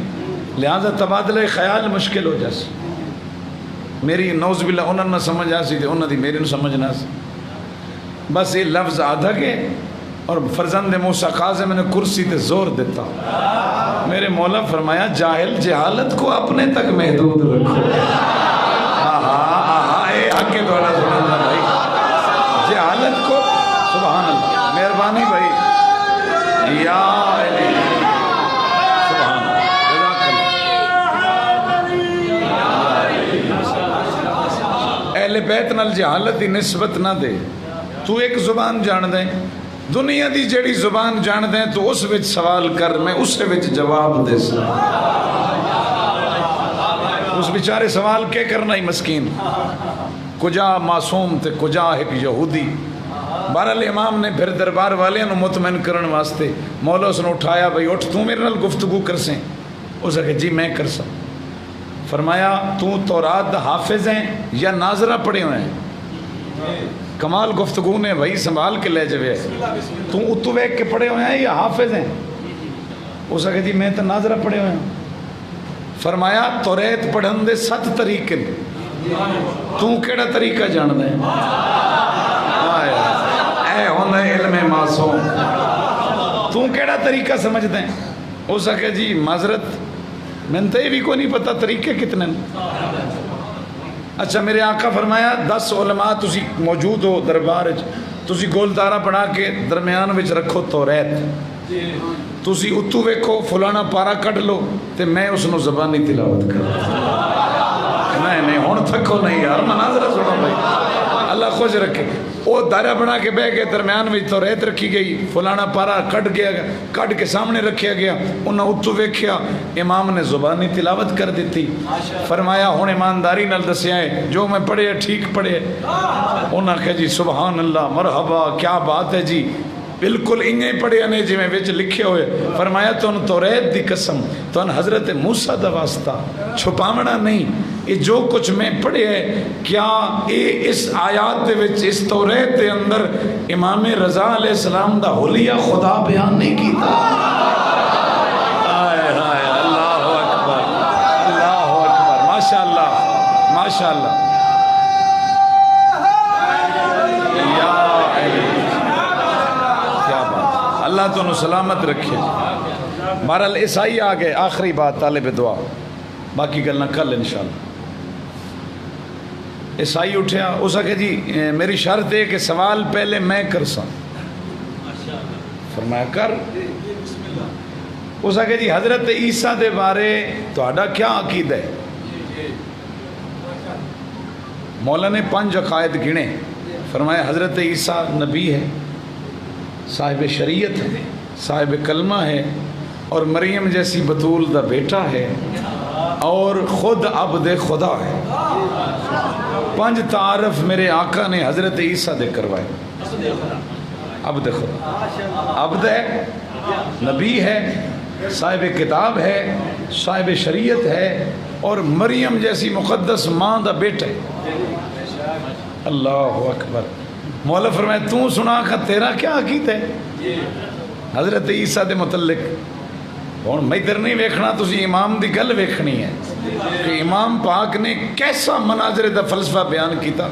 لہذا تبادلہ خیال مشکل ہو جاسی. میری نوز باللہ انہاں نہ سمجھ آسی تے انہاں دی میری نہ سمجھ نہ سی. بس یہ لفظ آدھا کے اور فرزند موسیٰ قاظم نے کرسی تے زور دیتا. میرے مولا فرمایا جاہل جہالت کو اپنے تک محدود رکھو. اے حق دوڑا سبحان اللہ بھائی. جہالت کو سبحان اللہ, مہربانی بھائی. یا علی سبحان اللہ. اہل بیت نال جہالت دی نسبت نہ دے. تو ایک زبان جان دیں, دنیا دی جیڑی زبان جان دیں تو اس وچ سوال کر, میں اس وچ جواب دے سا. اس بیچارے سوال کیا کرنا ہی مسکین کجا معصوم تے کجا ایک یہودی بہرحال امام نے پھر دربار والے نو مطمئن کرن واسطے مولا اس نے اٹھایا بھائی اٹھ تو میرے نال گفتگو کر سیں اس نے کہا جی میں کر سا فرمایا تو تورات دا حافظ ہیں یا ناظرہ پڑھے ہوئے ہیں کمال گفتگو نے بھائی سنبھال کے لے جوے تو اتو ویک کے پڑھے ہوئے ہیں یا حافظ ہیں اس نے کہا جی میں تو ناظرہ پڑھے ہوئے ہیں فرمایا توریت پڑھن دے 7 طریقے تو کیڑا طریقہ جان دے اے ہوندہ علم معصوم تو کیڑا طریقہ سمجھ دیں ہو سکے جی معذرت میں تے بھی کو نہیں پتا طریقے کتنے اچھا میرے آقا فرمایا 10 علماء تسی موجود ہو دربار تسی گولدارہ بنا کے درمیان وچ رکھو توریت تسی اتو ویکھو فلانا پارا کٹ لو تے میں اس نو زبانی تلاوت کر نہیں ہون تھکو نہیں یار مناظرہ سنو بھائی اللہ خوش رکھے وہ دائرہ بنا کے بہ گئے درمیان میں توریت رکھی گئی فلانا پارا کٹ کے سامنے رکھیا گیا انہاں اتو ویکھیا امام نے زبانی تلاوت کر دیتی فرمایا ہون ایمانداری نال دسیا ہے جو میں پڑھے ٹھیک پڑھے انہاں کہا جی سبحان اللہ مرحبا کیا بات ہے جی بالکل انہیں پڑھے نے جی میں وچ لکھے ہوئے فرمایا تو ان توریت دی قسم تو ان حضرت موسیٰ دا واسطہ چھپامنا نہیں یہ جو کچھ میں پڑھے ہے کیا اس آیات دے وچ اس توریت دے اندر امام رضا علیہ السلام دا حلیہ خدا بیان نہیں کیتا اللہ اکبر ماشاءاللہ ماشاءاللہ اللہ تو انہوں سلامت رکھے بہرحال عیسائی آگئے آخری بات طالب دعا باقی گلنا کل انشاءاللہ عیسائی اٹھیا اس نے کہا جی میری شرط ہے کہ سوال پہلے میں کر سا فرمایا کر اس نے کہا جی حضرت عیسیٰ دے بارے توڑا کیا عقید ہے مولا نے 5 عقائد گنے فرمایا حضرت عیسیٰ نبی ہے صاحب شریعت ہے صاحب کلمہ ہے اور مریم جیسی بطول دا بیٹا ہے اور خود عبد خدا ہے 5 تعارف میرے آقا نے حضرت عیسیٰ دے کروائے عبد خدا عبد ہے نبی ہے صاحب کتاب ہے صاحب شریعت ہے اور مریم جیسی مقدس ماں دا بیٹا ہے اللہ اکبر مولا فرمائے تو سنا کہ تیرا کیا عقید ہے حضرت عیسیٰ دے متعلق ہون میں ادھر نہیں ویکھنا تسی امام دی گل ویکھنی ہے کہ امام پاک نے کیسا مناظر دا فلسفہ بیان کیتا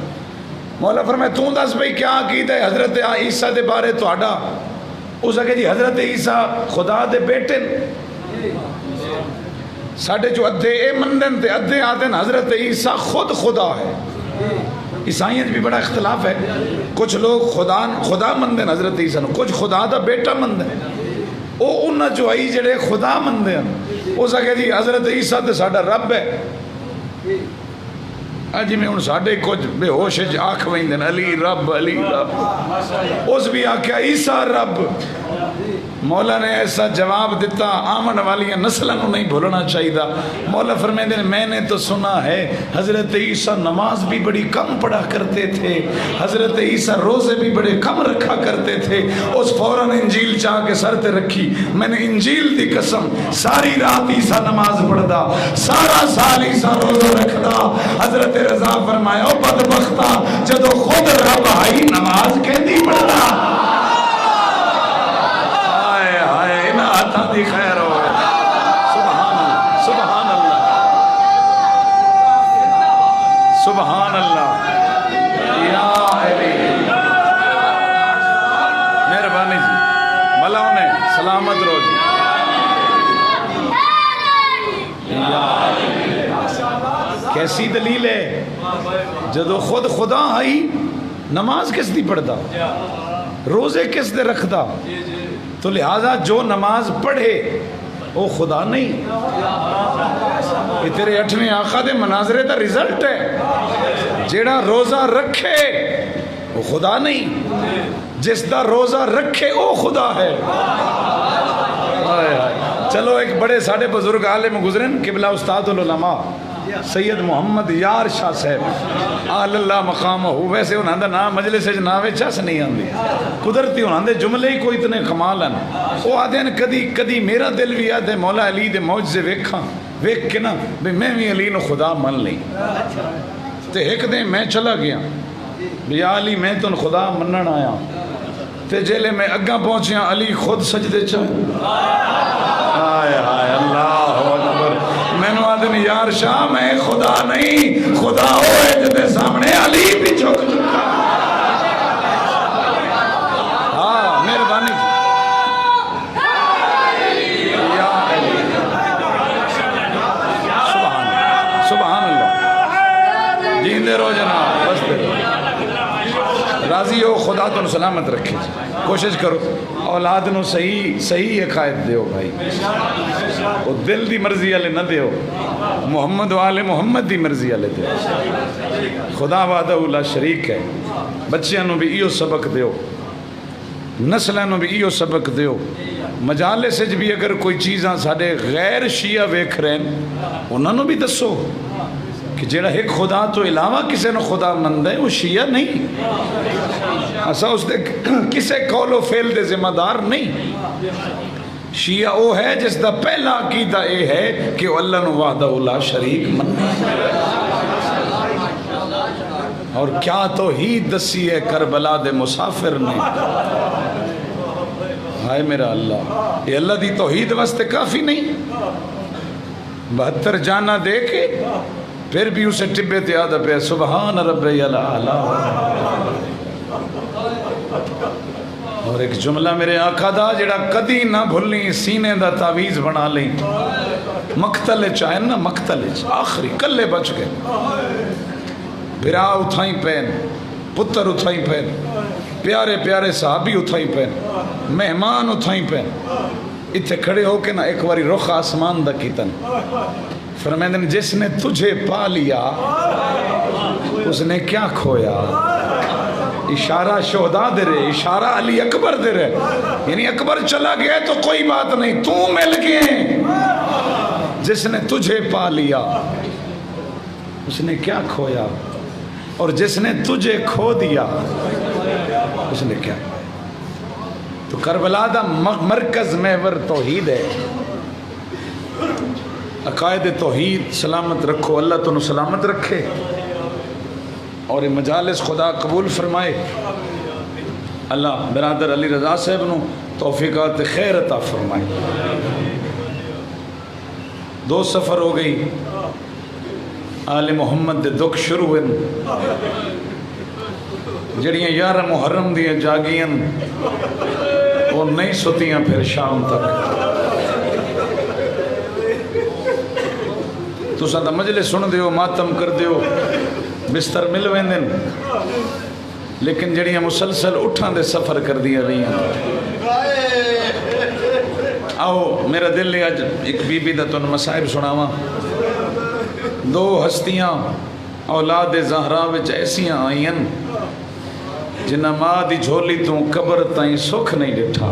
مولا فرمائے تو دس بھئی کیا عقید ہے حضرت عیسیٰ دے بارے تو آڈا اس نے کہا جی حضرت عیسیٰ خدا دے بیٹے ساڑھے جو ادھے اے مندن تے ادھے آدھن حضرت عیسیٰ خود خدا ہے عیسائیت بھی بڑا اختلاف ہے کچھ لوگ خدا مند ہیں حضرت عیسیٰ کچھ خدا دا بیٹا مند ہے او انہاں جو آئی جڑے خدا مند ہیں او سکے جی حضرت عیسیٰ تے ساڑھا رب ہے جی میں ان ساڑھے کچھ بے ہوش آنکھ ویندن علی رب اس بھی آکھیا عیسیٰ رب مولا نے ایسا جواب دیتا آمن والی نسلوں نہیں بھولنا چاہیے مولا فرمائے میں نے تو سنا ہے حضرت عیسیٰ نماز بھی بڑی کم پڑھا کرتے تھے حضرت عیسیٰ روزے بھی بڑے کم رکھا کرتے تھے اس فوراً انجیل چاہ کے سر تے رکھی میں نے انجیل دی قسم ساری رات عیسیٰ نماز پڑھدا سارا سال عیسیٰ روزہ رکھدا حضرت رضا فرمایا او بدبختہ جدو خود رب آئی نماز کہندی پڑھدا دی خیر ہو سبحان اللہ سبحان اللہ سبحان اللہ یا علی مہربانی جی ملا انہیں سلامت رو جی کیسی دلیل ہے جدو خود خدا آئی نماز کس دی پڑھتا روزے کس دے رکھتا تو لہذا جو نماز پڑھے وہ خدا نہیں یہ تیرے 8ویں آقا دے مناظرے دا رزلٹ ہے جیڑا روزہ رکھے وہ خدا نہیں جس دا روزہ رکھے وہ خدا ہے چلو ایک بڑے ساڑھے بزرگ عالم گزرن قبلہ استاد العلماء سید محمد یار شاہ صاحب آل اللہ مقام ہو. ویسے انہوں دا نام مجلس جناوے چس نہیں آندی, قدرتی انہوں دے جملے ہی کوئی اتنے کمال ہیں. وہ آدھے ہیں کدی کدی میرا دل بھی آدھے مولا علی دے معجزے ویکھاں, ویکھ کے نا بھی میں بھی علی نو خدا من لیں. تے ایک دن میں چلا گیا بھی یا علی میں تن خدا منن آیا. تے جیلے میں اگاں پہنچیا علی خود سجدے چاہے. آئے آئے اللہ اکبر. میں نے آدھے یار شاہ میں خدا نہیں, خدا ہوئے جدے سامنے علی بھی جھک چکا. ہاں مہربانی یا علی. سبحان اللہ. جیندے رہو جناب, بس دے راضی ہو, خدا تم سلامت رکھے. کوشش کرو اولاد نو صحیح عقائد دیو بھائی. وہ دل دی مرضی والے نہ دیو, محمد والے محمد دی مرضی والے دیو. خدا وحدہ لا شریک ہے. بچیاں نو بھی ایو سبق دیو, نسلاں نو بھی ایو سبق دیو. مجالس وچ بھی اگر کوئی چیزاں ساڈے غیر شیعہ ویکھ رہے ہیں انہاں نو بھی دسو کہ جیڑا ایک خدا تو علاوہ کسے نو خدا مندا ہے وہ شیعہ نہیں. اسا اس دے کسے قول و فعل دے ذمہ دار نہیں. شیعہ وہ ہے جس دا پہلا عقیدہ یہ ہے کہ وہ اللہ نو وحدہ لا شریک مندا. اور کیا توحید دسی ہے کربلا دے مسافر نے. ہائے میرا اللہ, یہ اللہ دی توحید واسطے کافی نہیں. 72 جانا دے کے پھر بھی اسے ٹبے تے آدھا پہ سبحان ربی الاعلی. اور ایک جملہ میرے آقا دا جڑا کدی نہ بھولیں, سینے دا تعویز بنا لیں. مقتل چاہے نا, مقتل آخری کلے بچ گئے. بھرا اتھائیں پین, پتر اتھائیں پین, پیارے پیارے صحابی اتھائیں پین, مہمان اتھائیں پین. اتھے کھڑے ہو کے نا ایک واری رخ آسمان دا کیتن. فرمائیں جس نے تجھے پا لیا اس نے کیا کھویا. اشارہ شہداء دے رہے, اشارہ علی اکبر دے رہے. یعنی اکبر چلا گیا تو کوئی بات نہیں, تو مل گئے. جس نے تجھے پا لیا اس نے کیا کھویا, اور جس نے تجھے کھو دیا اس نے کیا. تو کربلا دا مرکز محور توحید ہے. عقائد توحید سلامت رکھو, اللہ تنو سلامت رکھے. اور یہ مجالس خدا قبول فرمائے. اللہ برادر علی رضا صاحب نو توفیقات خیر عطا فرمائے. 2 سفر ہو گئی, آل محمد دے دکھ شروع ہوئے. جڑیاں 11 محرم دیاں جاگیاں وہ نہیں سوتیاں پھر شام تک. تو ساتھ مجلس سن دیو, ماتم کر دیو, بستر مل ویندن, لیکن جڑیاں مسلسل اٹھاں دے سفر کر دیا رہی ہیں. آؤ میرا دل ہے آج ایک بی بی دا تن مصائب سناواں. 2 ہستیاں اولاد زہرا وچ ایسیاں آئیں جنہ ماں دی جھولی تو قبر تائیں سکھ نہیں ڈٹھا,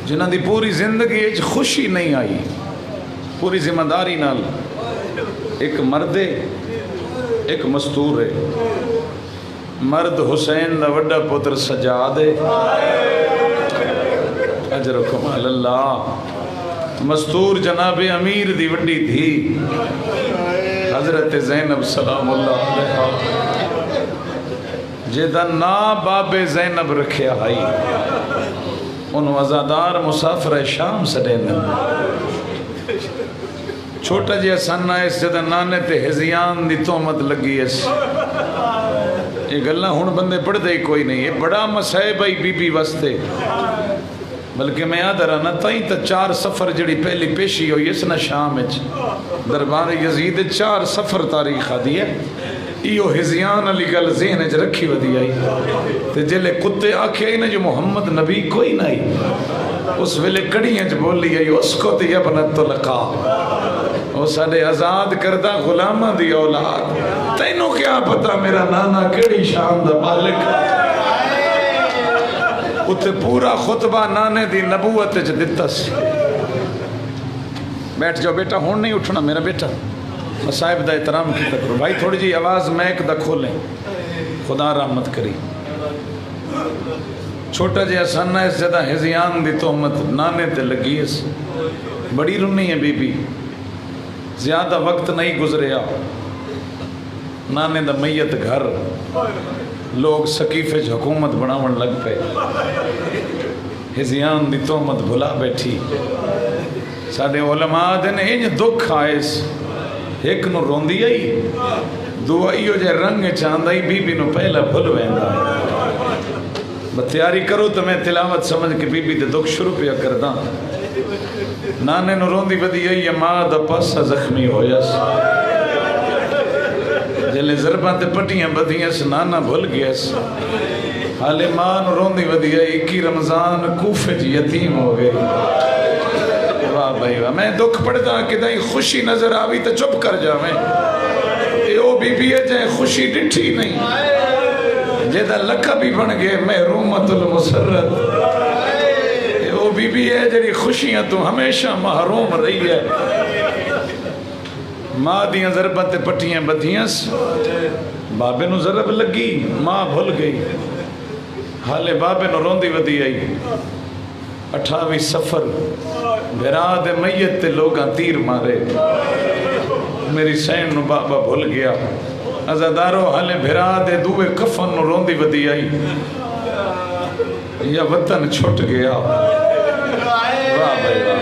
جنہ دی پوری زندگی اچ خوشی نہیں آئی. پوری ذمہ داری نال ایک مرد ایک مستور ہے. مرد حسین دا وڈا پتر سجاد ہے, اجرکم اللہ. مستور جناب امیر دی وڈی تھی حضرت زینب سلام اللہ علیہا, جیدہ نا باب زینب رکھیا آئی. انہوں ازادار مسافر شام سڑے دن. چھوٹا جی سنہ اس جدہ نانے تے ہزیان دی تومت لگی اس. یہ گلہ ہون بندے پڑھ دے کوئی نہیں, یہ بڑا مسائب ہے بی بی واسطے. بلکہ میں یاد رہا نا تائیں تا 4 سفر جڑی پہلی پیشی ہوئی اس نا شام اچ دربار یزید 4 سفر تاریخ آدھی ہے. ایو ہزیان علی گل ذہن اچ رکھی ودی آئی. تے جلے کتے آکھے آئی نا جو محمد نبی کوئی نہیں, اس ویلے کڑیاں چ بولی آئی اس کو تی ابنت طلقا, وہ ساڑے آزاد کردہ غلامہ دی اولاد. تینوں کیا پتا میرا نانا کڑی شان دا مالک. اتے پورا خطبہ نانے دی نبوت چ دتا سی. بیٹھ جاؤ بیٹا، ہون نہیں اٹھنا میرا بیٹا، صاحب دا احترام کی کرو بھائی، تھوڑی جی آواز میک دا کھولیں، خدا رحمت کری۔ چھوٹا جہا سن ہے، اس زیادہ ہزیان دی تہمت نانے تے لگی اس، بڑی رنی ہے بی بی، زیادہ وقت نہیں گزریا، نانے دا میت گھر، لوگ سقیفے حکومت بناون لگ پے، ہزیان دی تہمت بھلا بیٹھی۔ ساڈے علماء دن انج دکھ آئیس، ایک نو روندی آئی، دو آئیو جے رنگ چاندائی، بی بی نو پہلا بھل ویندا۔ بتیاری کرو تو میں تلاوت سمجھ کے بی بی دے دکھ شروع پیا کرداں۔ نانے نو روندی بدی آئی، ماں دا پاسا زخمی ہویاس، جلے ضرباں تے پٹیاں بدیاس، نانا بھل گیاس۔ حالے ماں نو روندی بدی آئی، 21 رمضان کوفے جی یتیم ہو گئے۔ واہ بھائی واہ، میں دکھ پڑتا کہ دائی خوشی نظر آوی تو چپ کر جاویں، اے او بی بی ہے جائے خوشی ڈٹھی نہیں، جیدہ لکھا بھی بن گئے محرومت المسرت، اے او بی بی ہے جڑی خوشیاں تو ہمیشہ محروم رہی ہے۔ ماں دیاں ضربت پٹیاں بدیاں، بابے نو ضرب لگی، ماں بھول گئی، حالے بابے نو روندی ودی آئی۔ 28 سفر بھرا دے میت تے لوگاں تیر مارے، میری سین نو بابا بھول گیا۔ عزادارو حالے بھرا دے دوے کفن نو روندی ودی آئی، یا وطن چھٹ گیا۔ واہ بھائی واہ،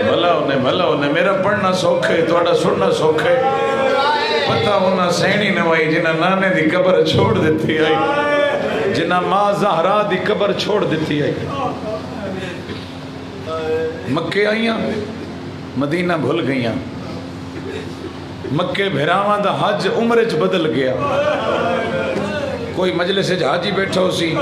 بھلا انہیں میرا پڑھنا سوکھے، توڑا سننا سوکھے، پتہ ہونا سینی نوائی جنہ نانے دی قبر چھوڑ دیتی آئی، جنہ ماں زہرا دی قبر چھوڑ دیتی آئی۔ مکے آئیاں، مدینہ بھول گئیاں، مکے بھیراواں دا حج عمرچ بدل گیا۔ کوئی مجلس حاجی بیٹھا ہو سی،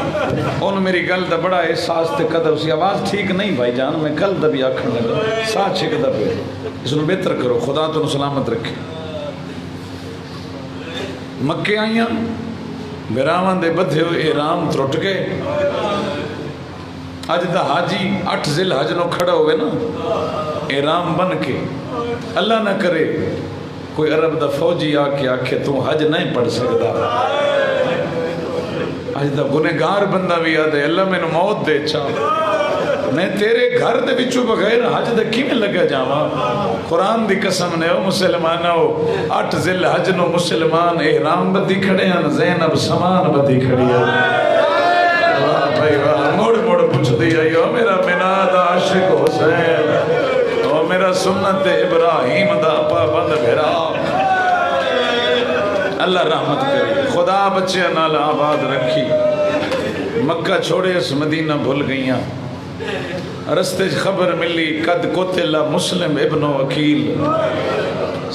ان میری گل دا بڑا احساس تے قدر سی، آواز ٹھیک نہیں بھائی جان، میں گل دا بھی آکھن لگا، ساتھ چھک دا پہ، اس نے بہتر کرو، خدا تو سلامت رکھے۔ مکے آئیاں، بھیراواں دے بدھے ہوئے احرام ترٹ گئے۔ اج دا حاجی 8 ذی الحج نو کھڑا ہوئے نا احرام بن کے، اللہ نہ کرے کوئی عرب دا فوجی آکے آکھے تو حج نہیں پڑھ سکتا، اج دا گنہگار بندہ بھی آدھے اللہ میں نو موت دے چاہ، میں تیرے گھر دے بچو بغیر حج دا کی میں لگا جاواں۔ قرآن دی قسم نے او مسلمانہ ہو 8 ذی الحج نو مسلمان احرام بدی کھڑے ہیں، زینب سامان بدی کھڑی ہے۔ واہ بھائی واہ، موڑ موڑ پوچھ دیا او میرا مناد عاشق حسین، او میرا سنت ابراہیم دا پابند بھیرا، اللہ رحمت کرے، خدا بچے نال آباد رکھی۔ مکہ چھوڑے اس مدینہ بھول گئیاں، رستے خبر ملی قد قتل مسلم ابن وکیل،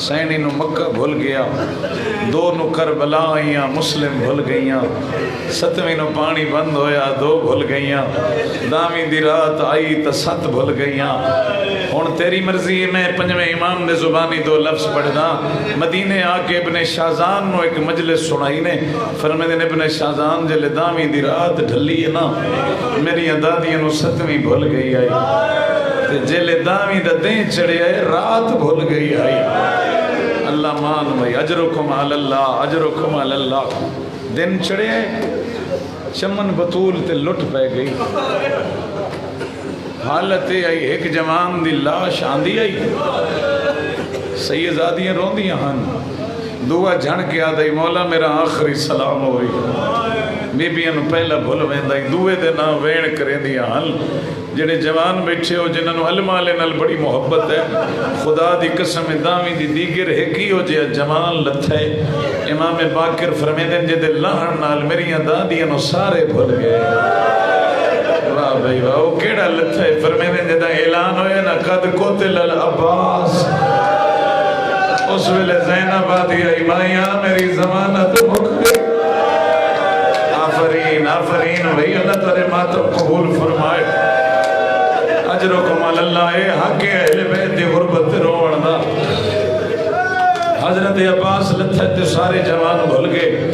سینی نو مکہ بھول گیا، 2 نو کربلا آئیاں، مسلم بھول گئیاں، 7ویں نو پانی بند ہویا، 2 بھول گئیاں، 10ویں دی رات آئی تا 7 بھول گئیاں۔ ہون تیری مرضی میں 5ویں امام نے زبانی 2 لفظ پڑھنا۔ مدینے آکے ابن شاہزان نو ایک مجلس سنائی نے، فرمائے دن ابن شاہزان جلے 10ویں دی رات ڈھلی ہے نا، میری دادیاں نو 7ویں بھول گئی آئی، جلے 10ویں دا دیں چڑھے آئے، رات بھول گئی آئی۔ اللہ مان بھائی، اجرکم علی اللہ، اجرکم علی اللہ۔ دن چڑھے آئے، چمن بطول تے لٹ پہ گئی، حالت آئی ایک جوان دی لاش آندی آئی، سیدزادیاں روندیاں ہن، دعا جھڑ کے آدھائی مولا میرا آخری سلام ہوئی، بی بیاں نو پہلا بھول ویندائی، دوے دے نا وین کریں دیا ہن، جڑے جوان بیٹھے ہو جنہاں نو علم والے نال بڑی محبت ہے، خدا دی قسم 10ویں دی دیگر ہکی ہو جے جوان لتھے، امام باقر فرمیدن جے دے لہن نال میریاں دادیاں نو سارے بھول گئے۔ واہ بھائی واہ، وہ کیڑا لتھے، فرمیدن جے دا اعلان ہوئے نا قد قتل العباس، اس ویلے زینب آدھی آئی مائیاں میری ضمانت مک گئی۔ آفرین آفرین بھئی، اللہ تارے ماتم قبول فرمائے، اجرکم علی اللہ، اے حق اہل بیت دی غربت روڑ دا۔ حضرت عباس لتھے تے سارے جوان بھول گئے،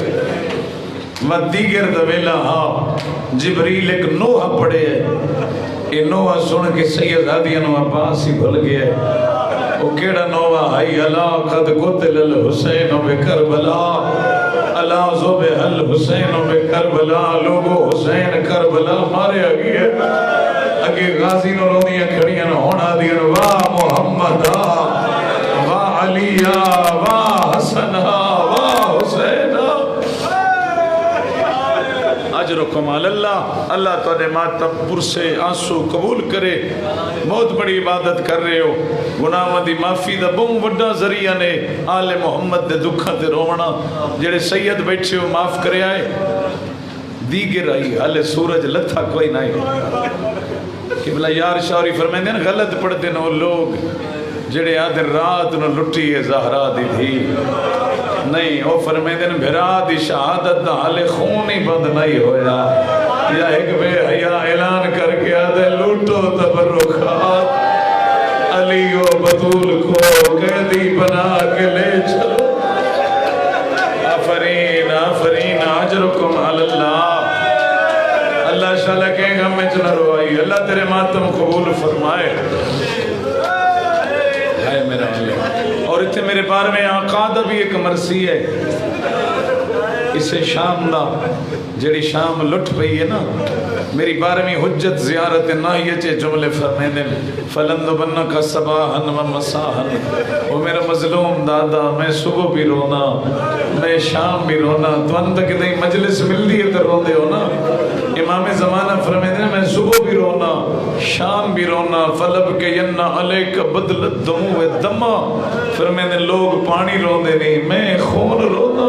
و دیگر دویلہ ہاں جبریل ایک نوحہ پڑے ہے، اے نوحہ سن کے سیدزادیاں نو عباس ہی بھول گئے، وہ کیڑا نووا ہائی اللہ قد قتل الحسین بکربلا اللہ ذبح الحسین بکربلا لوگو حسین کربلا مارے اگے اگے غازی نو روندیاں کھڑیاں ہونا دیاں واہ محمد واہ علی واہ حسن واہ حسین اجرکم علی اللہ اللہ تواڈے ماتم پرسے آنسو قبول کرے بہت بڑی عبادت کر رہے ہو گناہاں دی معافی دا بہت بڑا ذریعہ نے آل محمد دے دکھاں تے رونا جڑے سید بیٹھے ہو معاف کرے آئے دیگر آئی حالے سورج لتھا کوئی نہیں قبلہ یار شاوری فرمائیں نا غلط پڑھتے نا وہ لوگ جڑے آدھے رات نو لٹی ہے زہرا دی تھی نہیں وہ فرمائیں نا بھرا دی شہادت دا حالے خون ہی بند نہیں ہویا یا ایک بے حیا اعلان کر کے آدھے لوٹو تبرکات علی و بطول کو قیدی بنا کے لے چلو آفرین آفرین اجرکم علی اللہ اللہ شاءاللہ کہیں گا میں چنہ روائی اللہ تیرے ماتم قبول فرمائے ہے میرا اللہ اور اتنے میرے بار میں آقا دا بھی ایک مرسی ہے اسے شام دا جڑی شام لٹ پئی ہے نا میری بارہویں حجت زیارت ناہیہ چے جملے فرمائے دیں فلند بنکا صباحن و مساحن وہ میرا مظلوم دادا میں صبح بھی رونا میں شام بھی رونا تو انت کہ نہیں مجلس مل دیئے تو رو دے ہو نا امام زمانہ فرمائے دیں میں صبح بھی رونا شام بھی رونا فلب کے ینہ علیک بدل دمو دمہ فرمائے دیں لوگ پانی رو دے نہیں میں خون رونا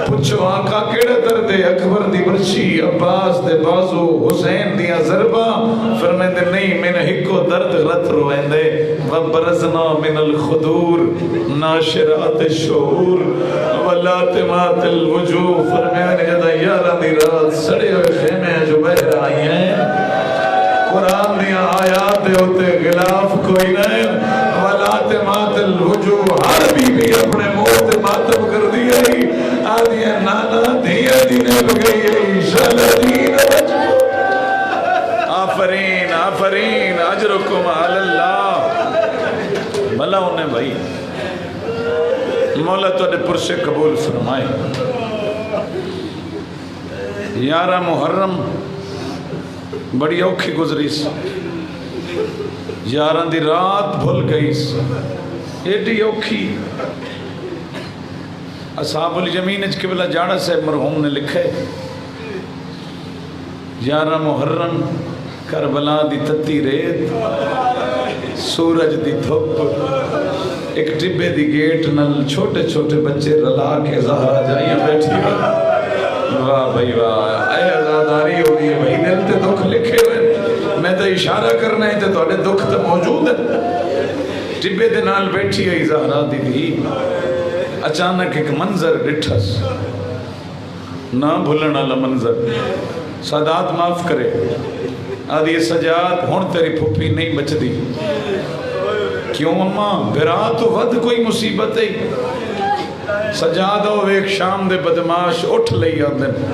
پوچھو آقا کیڑے درد اکبر دی برچی عباس دے بازو حسین دیا ضربہ فرمائے دے نہیں میں نے ہکو درد غلط روئیں دے وبرزنا من الخدور ناشرات الشعور ولاتمات الوجوہ فرمائے دے جدہ یارہ دی رات سڑے ہوئے خیمے جو بہر آئی ہیں قرآن دیا آیات دے ہوتے غلاف کوئی نہیں ولاتمات الوجوہ ہر بی اپنے موت ماتم کر دیا ہی آدھی نانا دیا دینے بگئی ہے شالا دین آفرین آفرین اجرکم علی اللہ بھلا انہیں بھائی مولا تو نے پرسے قبول فرمائے یارہ محرم بڑی اوکھی گزری سی یارہ دی رات بھول گئی سی ایڈی اوکھی اصحاب الیمین قبلہ جاڑا صاحب مرحوم نے لکھے یارہ محرم کربلا دی تتی ریت سورج دی دھوپ ایک ٹبے دی گیٹ نل چھوٹے چھوٹے بچے رلا کے زہرا جائیں بیٹھی واہ بھائی واہ اے ازاداری ہو رہی ہے بھائی دل تے دکھ لکھے ہوئے میں تو اشارہ کرنا ہے تے تو اڈے دکھ تے موجود ہے ٹبے دے نال بیٹھی ہے زہرا دی دی اچانک ایک منظر ڈٹھس نہ بھولنا لا منظر سادات معاف کرے آدھی سجاد ہون تیری پھوپی نہیں بچ دی کیوں اماں برا تو ود کوئی مصیبت ہے سجاد ہو ایک شام دے بدماش اٹھ لئی آدھن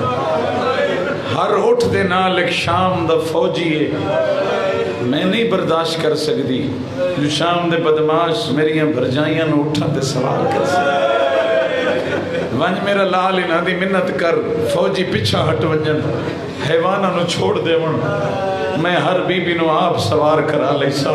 ہر اٹھ دے نال ایک شام دا فوجی ہے میں نہیں برداشت کر سکتی جو شام دے بدماش میریاں بھرجائیاں نو اٹھا دے سوال کر سکتی ونج میرا لال انہاں دی منت کر فوجی پچھا ہٹ ونجن حیوانہ نو چھوڑ دے ون میں ہر بی بی نو آپ سوار کرا لیسا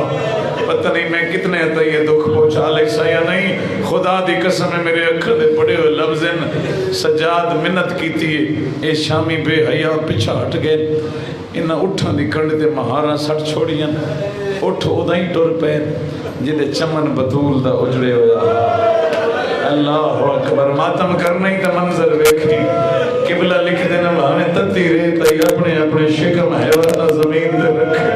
پتہ نہیں میں کتنے تا یہ دکھ پہنچا لیسا یا نہیں خدا دی قسم ہے میرے اکھر دے پڑے ہوئے لفظن سجاد منت کی تھی اے شامی بے حیا پچھا ہٹ گئے انہاں اٹھاں دی کنڈ دے مہاراں سٹ چھوڑیاں اٹھ ادھائیں ٹر پین جدے چمن بطول دا اجڑے ہویا اللہ اکبر ماتم کرنا ہی تا منظر ویکھی قبلہ لکھ دینا ہمیں تتی ریتا ہی اپنے اپنے شکم حیوانہ زمین دے رکھے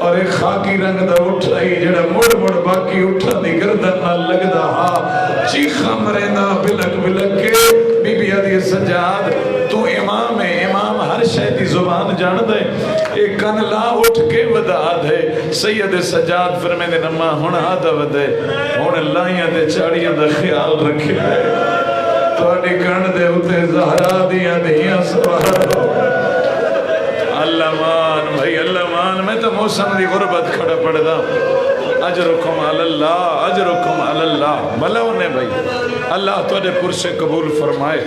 اور ایک خاکی رنگ دا اٹھائی جڑا مڑ مڑ باقی اٹھا دی گردن نہ لگ دا ہاں چیخا مرینہ بلک بلک کے بی بی آدھی سجاد تو امام ہے امام ہر شہدی زبان جان دے ایک کن لا اٹھ کے ودا دے سید سجاد فرمے دے نما ہونا آدھا ودے ہونا لائیاں دے چاڑیاں دا خیال رکھے تو اڈی کن دے اتے زہرا دیاں دیاں سوار اللہ مان بھائی اللہ مان میں تو موسم دی غربت کھڑا پڑ دا اجرکم علی اللہ، اجرکم علی اللہ. بھلا انہیں بھائی اللہ تھوڑے پرسے قبول فرمائے.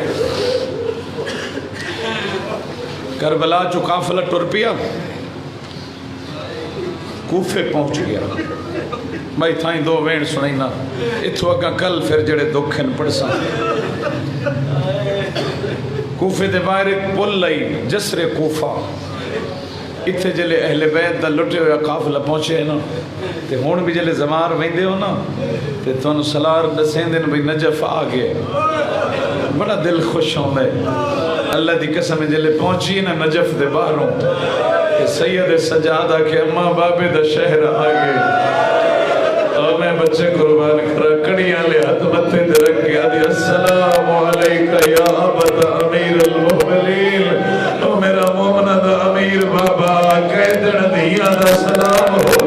کربلا چو قافلہ ٹر پیا، کوفے پہنچ گیا. بھائی تھائیں دو وین سنائی نا اتھو اگا کل پھر جڑے دکھن پڑسا. کوفے دے باہر ایک پل لئی جسر کوفہ. اتھے جلے اہل بیت دا لٹے ہویا قافلہ پہنچے ہیں نا تے ہون بھی جلے زمار ویندے ہو نا تے تون سلار دسین دن بھی نجف آگئے. بڑا دل خوش ہوں دے اللہ دی قسم جلے پہنچی نا نجف دے باہروں کہ سید سجادہ کے اماں بابے دا شہر آگئے. اور میں بچے قربان کرا کڑیاں لے ہاتھ متھے دے رکھ کے آدھی السلام علیکہ یا ابت امیر المؤمنین. او میرا مومنہ دا امیر بابا قیدن دیا دا سلام ہو.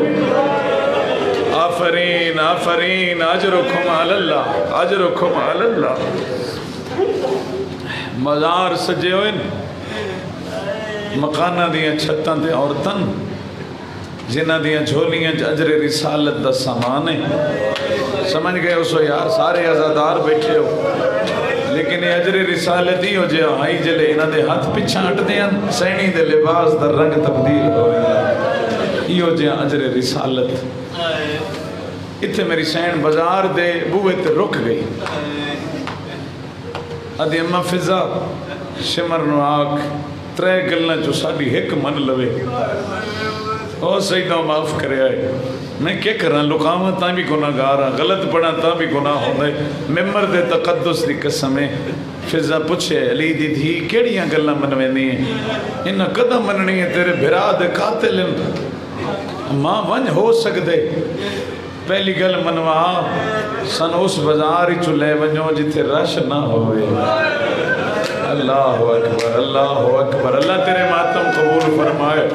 آفرین آفرین اجرکم علی اللہ، اجرکم علی اللہ. مزار سجے ہوئے مکانہ دیاں چھتاں تے عورتاں جنہ دیاں جھولیاں اجر رسالت دا سامان ہے. سمجھ گئے اسو یار سارے عزادار بیٹھے ہو لیکن یہ اجر رسالت ہی ہو جائے آئی جلے انہ دے ہاتھ پچھا ہٹ دیاں سینی دے لباس دا رنگ تبدیل ہو گیا. یہ ہو جائے اجر رسالت. اتھے میری سین بازار دے بوئے تے رک گئی. ادھی اممہ فضا شمر نو آگ ترے گلنا جو ساڑی ایک من لوے. او سیدہ معاف کرے آئے میں کیا کر رہا لکاوہ تاں بھی گناہ گارا غلط پڑھا تاں بھی گناہ ہوندے. ممبر دے تقدس دی قسمیں فضا پوچھے علی دی دھی کیڑیاں گلنا منوینی ہیں انہاں قدم مننی ہے تیرے بھرا دے قاتل ماں ونج ہو سکدے. پہلی گل منوا سن اس بازار ہی چلے ونجو جتے رش نہ ہوئے. اللہ اکبر اللہ اکبر. اللہ تیرے ماتم قبول فرمائے.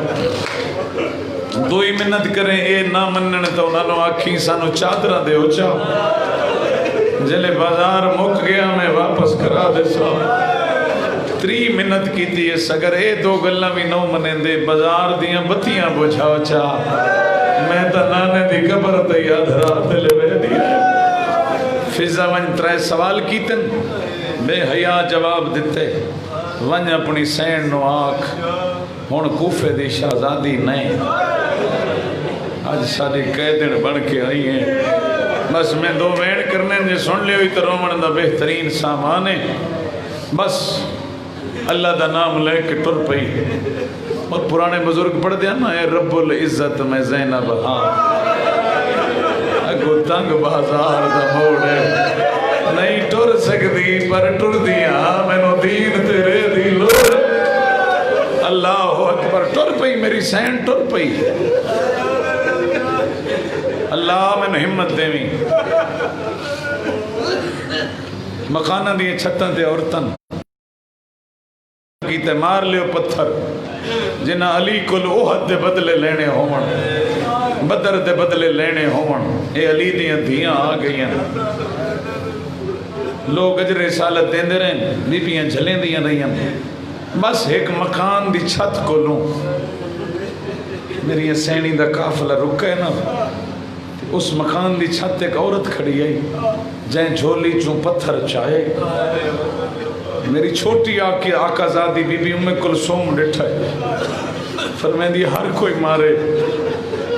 دوئی منت کریں اے نہ منن تو انہوں آکھی سانو چادرہ دے اچھا جلے بازار مک گیا میں واپس کرا دے سا. تری منت کی تھی اگر اے دو گلہ بھی نو منن دے بازار دیاں بتیاں بوچھا اچھا میں تا نانے دی قبر تے یاد رات لے وے دیا. فضا ون ترے سوال کیتن بے حیا جواب دیتے. ون اپنی سین نو آنکھ ہون کوفے دی شہزادی نہیں آج ساری قیدن بن کے آئی ہیں. بس میں دو وین کرنے جو سن لے ہوئی تو رومن دا بہترین سامان ہے. بس اللہ دا نام لے کے ٹر پئی. اور پرانے بزرگ پڑھ دیا نا اے رب العزت میں زینب ہاں اگو تنگ بازار دا موڑے نہیں ٹر سکتی پر ٹر دیا میں نو دین تیرے دی لوڑ. اللہ اکبر. ٹر پئی میری سین ٹر پئی. اللہ میں نے ہمت دیویں. مکانہ دیئے چھتاں تے عورتاں کیتے مار لیو پتھر جنہ علی کل احد دے بدلے لینے ہون بدر دے بدلے لینے ہون. اے علی دیاں دھیاں آ گئی ہیں. لوگ اجر رسالت دین دے رہے بی بیاں جھلیں دیاں رہی ہیں. بس ایک مکان دی چھت کو لوں میری سینی دا قافلہ رکے نا اس مکان دی چھت ایک عورت کھڑی ہے جائیں جھولی چوں پتھر چاہے. میری چھوٹی آقا زادی بی بی ام کلثوم ڈٹھا ہے فرمائیں دی ہر کوئی مارے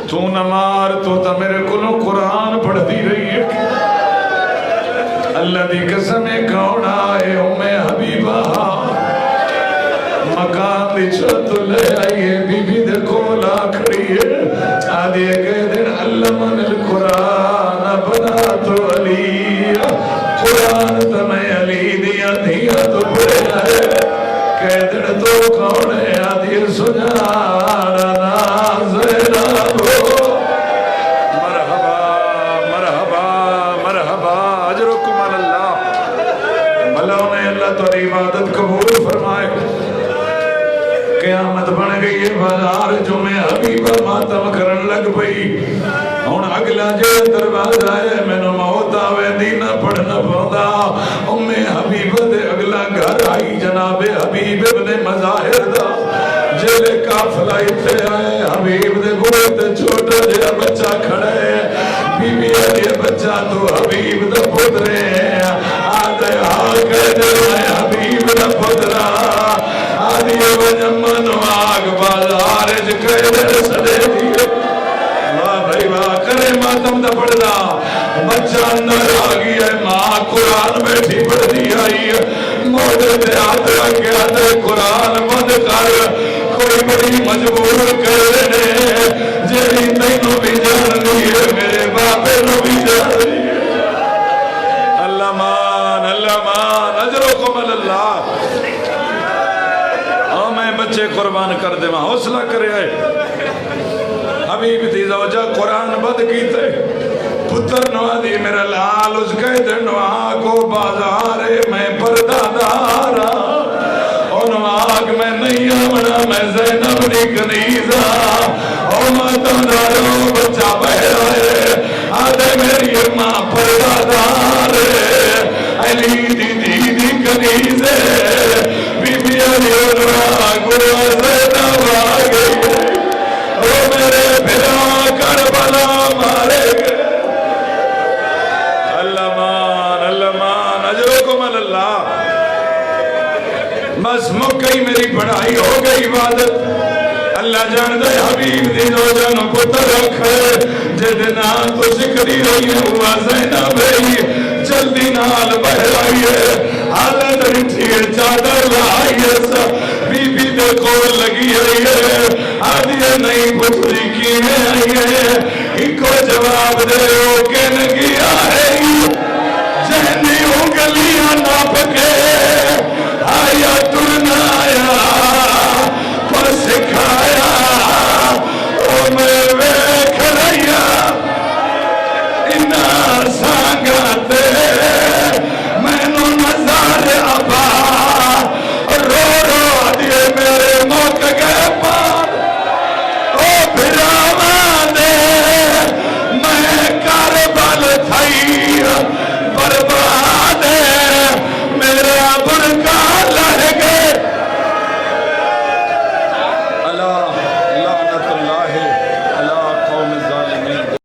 تو نہ مار تو تا میرے کلوں قرآن پڑھ دی رہی ہے. اللہ دی قسم کون آئے ام حبیبہ مکان دی چھت لے آئیے بی بی دے کولا کھڑی ہے. آدھے کہہ دن علمن القرآن بنا تو علی قرآن تمہیں علی دیا دیا تو پڑے آئے. کہہ دن تو کون ہے آدھے سجانا نازینا ہو. مرحبا مرحبا مرحبا اجرکم اللہ. بھلاؤں نے اللہ تو عبادت قبول فرمائے. قیامت بن گئی ہے بازار جو میں حبیبہ ماتم کرن لگ پئی. ہون اگلا جو دروازہ ہے میں نو موت آوے دینا پڑھنا پڑھا. ام حبیبہ دے اگلا گھر آئی جناب حبیب ابن مظاہر دا جلے قافلہ اتھے آئے حبیب دے بوئے تے چھوٹا جہا بچہ کھڑے بی بی علی بچہ تو حبیب دا پترے آدھے آگے دلائے حبیب دا پترا آدھی وجمن آگ بازارج کہے سڑے دیئے واہ بھائی واہ کرے ماتم دا پڑھنا بچہ اندر آگی ہے ماں قرآن بیٹھی پڑھ دی آئی ہے موڑے دے ہاتھ رکھے آدھے قرآن بند کر کوئی بڑی مجبور کرنے جیری تینوں بھی جاننی ہے میرے باپے نو بھی جاننی ہے اللہ مان اجرکم اللہ میں بچے قربان کر دے ماں حوصلہ کرے آئے حبیب دی زوجہ قرآن بند کیتے پتر نوا دی میرا لال اس کہتے نوا کو بازارے میں پردہ دارا اور نواق میں نہیں آمنا میں زینب دی کنیزہ اور ماتم دارو بچہ بہرہ ہے آدھے میری ماں پردہ دارے علی دی کنیزے بی بی علی نواق وہ زینب آگئی وہ میرے بھرا کربلا مارے گئے اللہ مان اجرکم اللہ بس مکئی میری پڑھائی ہو گئی عبادت اللہ جان دے حبیب دی روزن پتر رکھے جد نام تو ذکری رہی ہے ہوا زینب رہی جلدی نال بہرائی ہے حالت رٹھی ہے چادر لائی ہے بی بی دے کول لگی ہے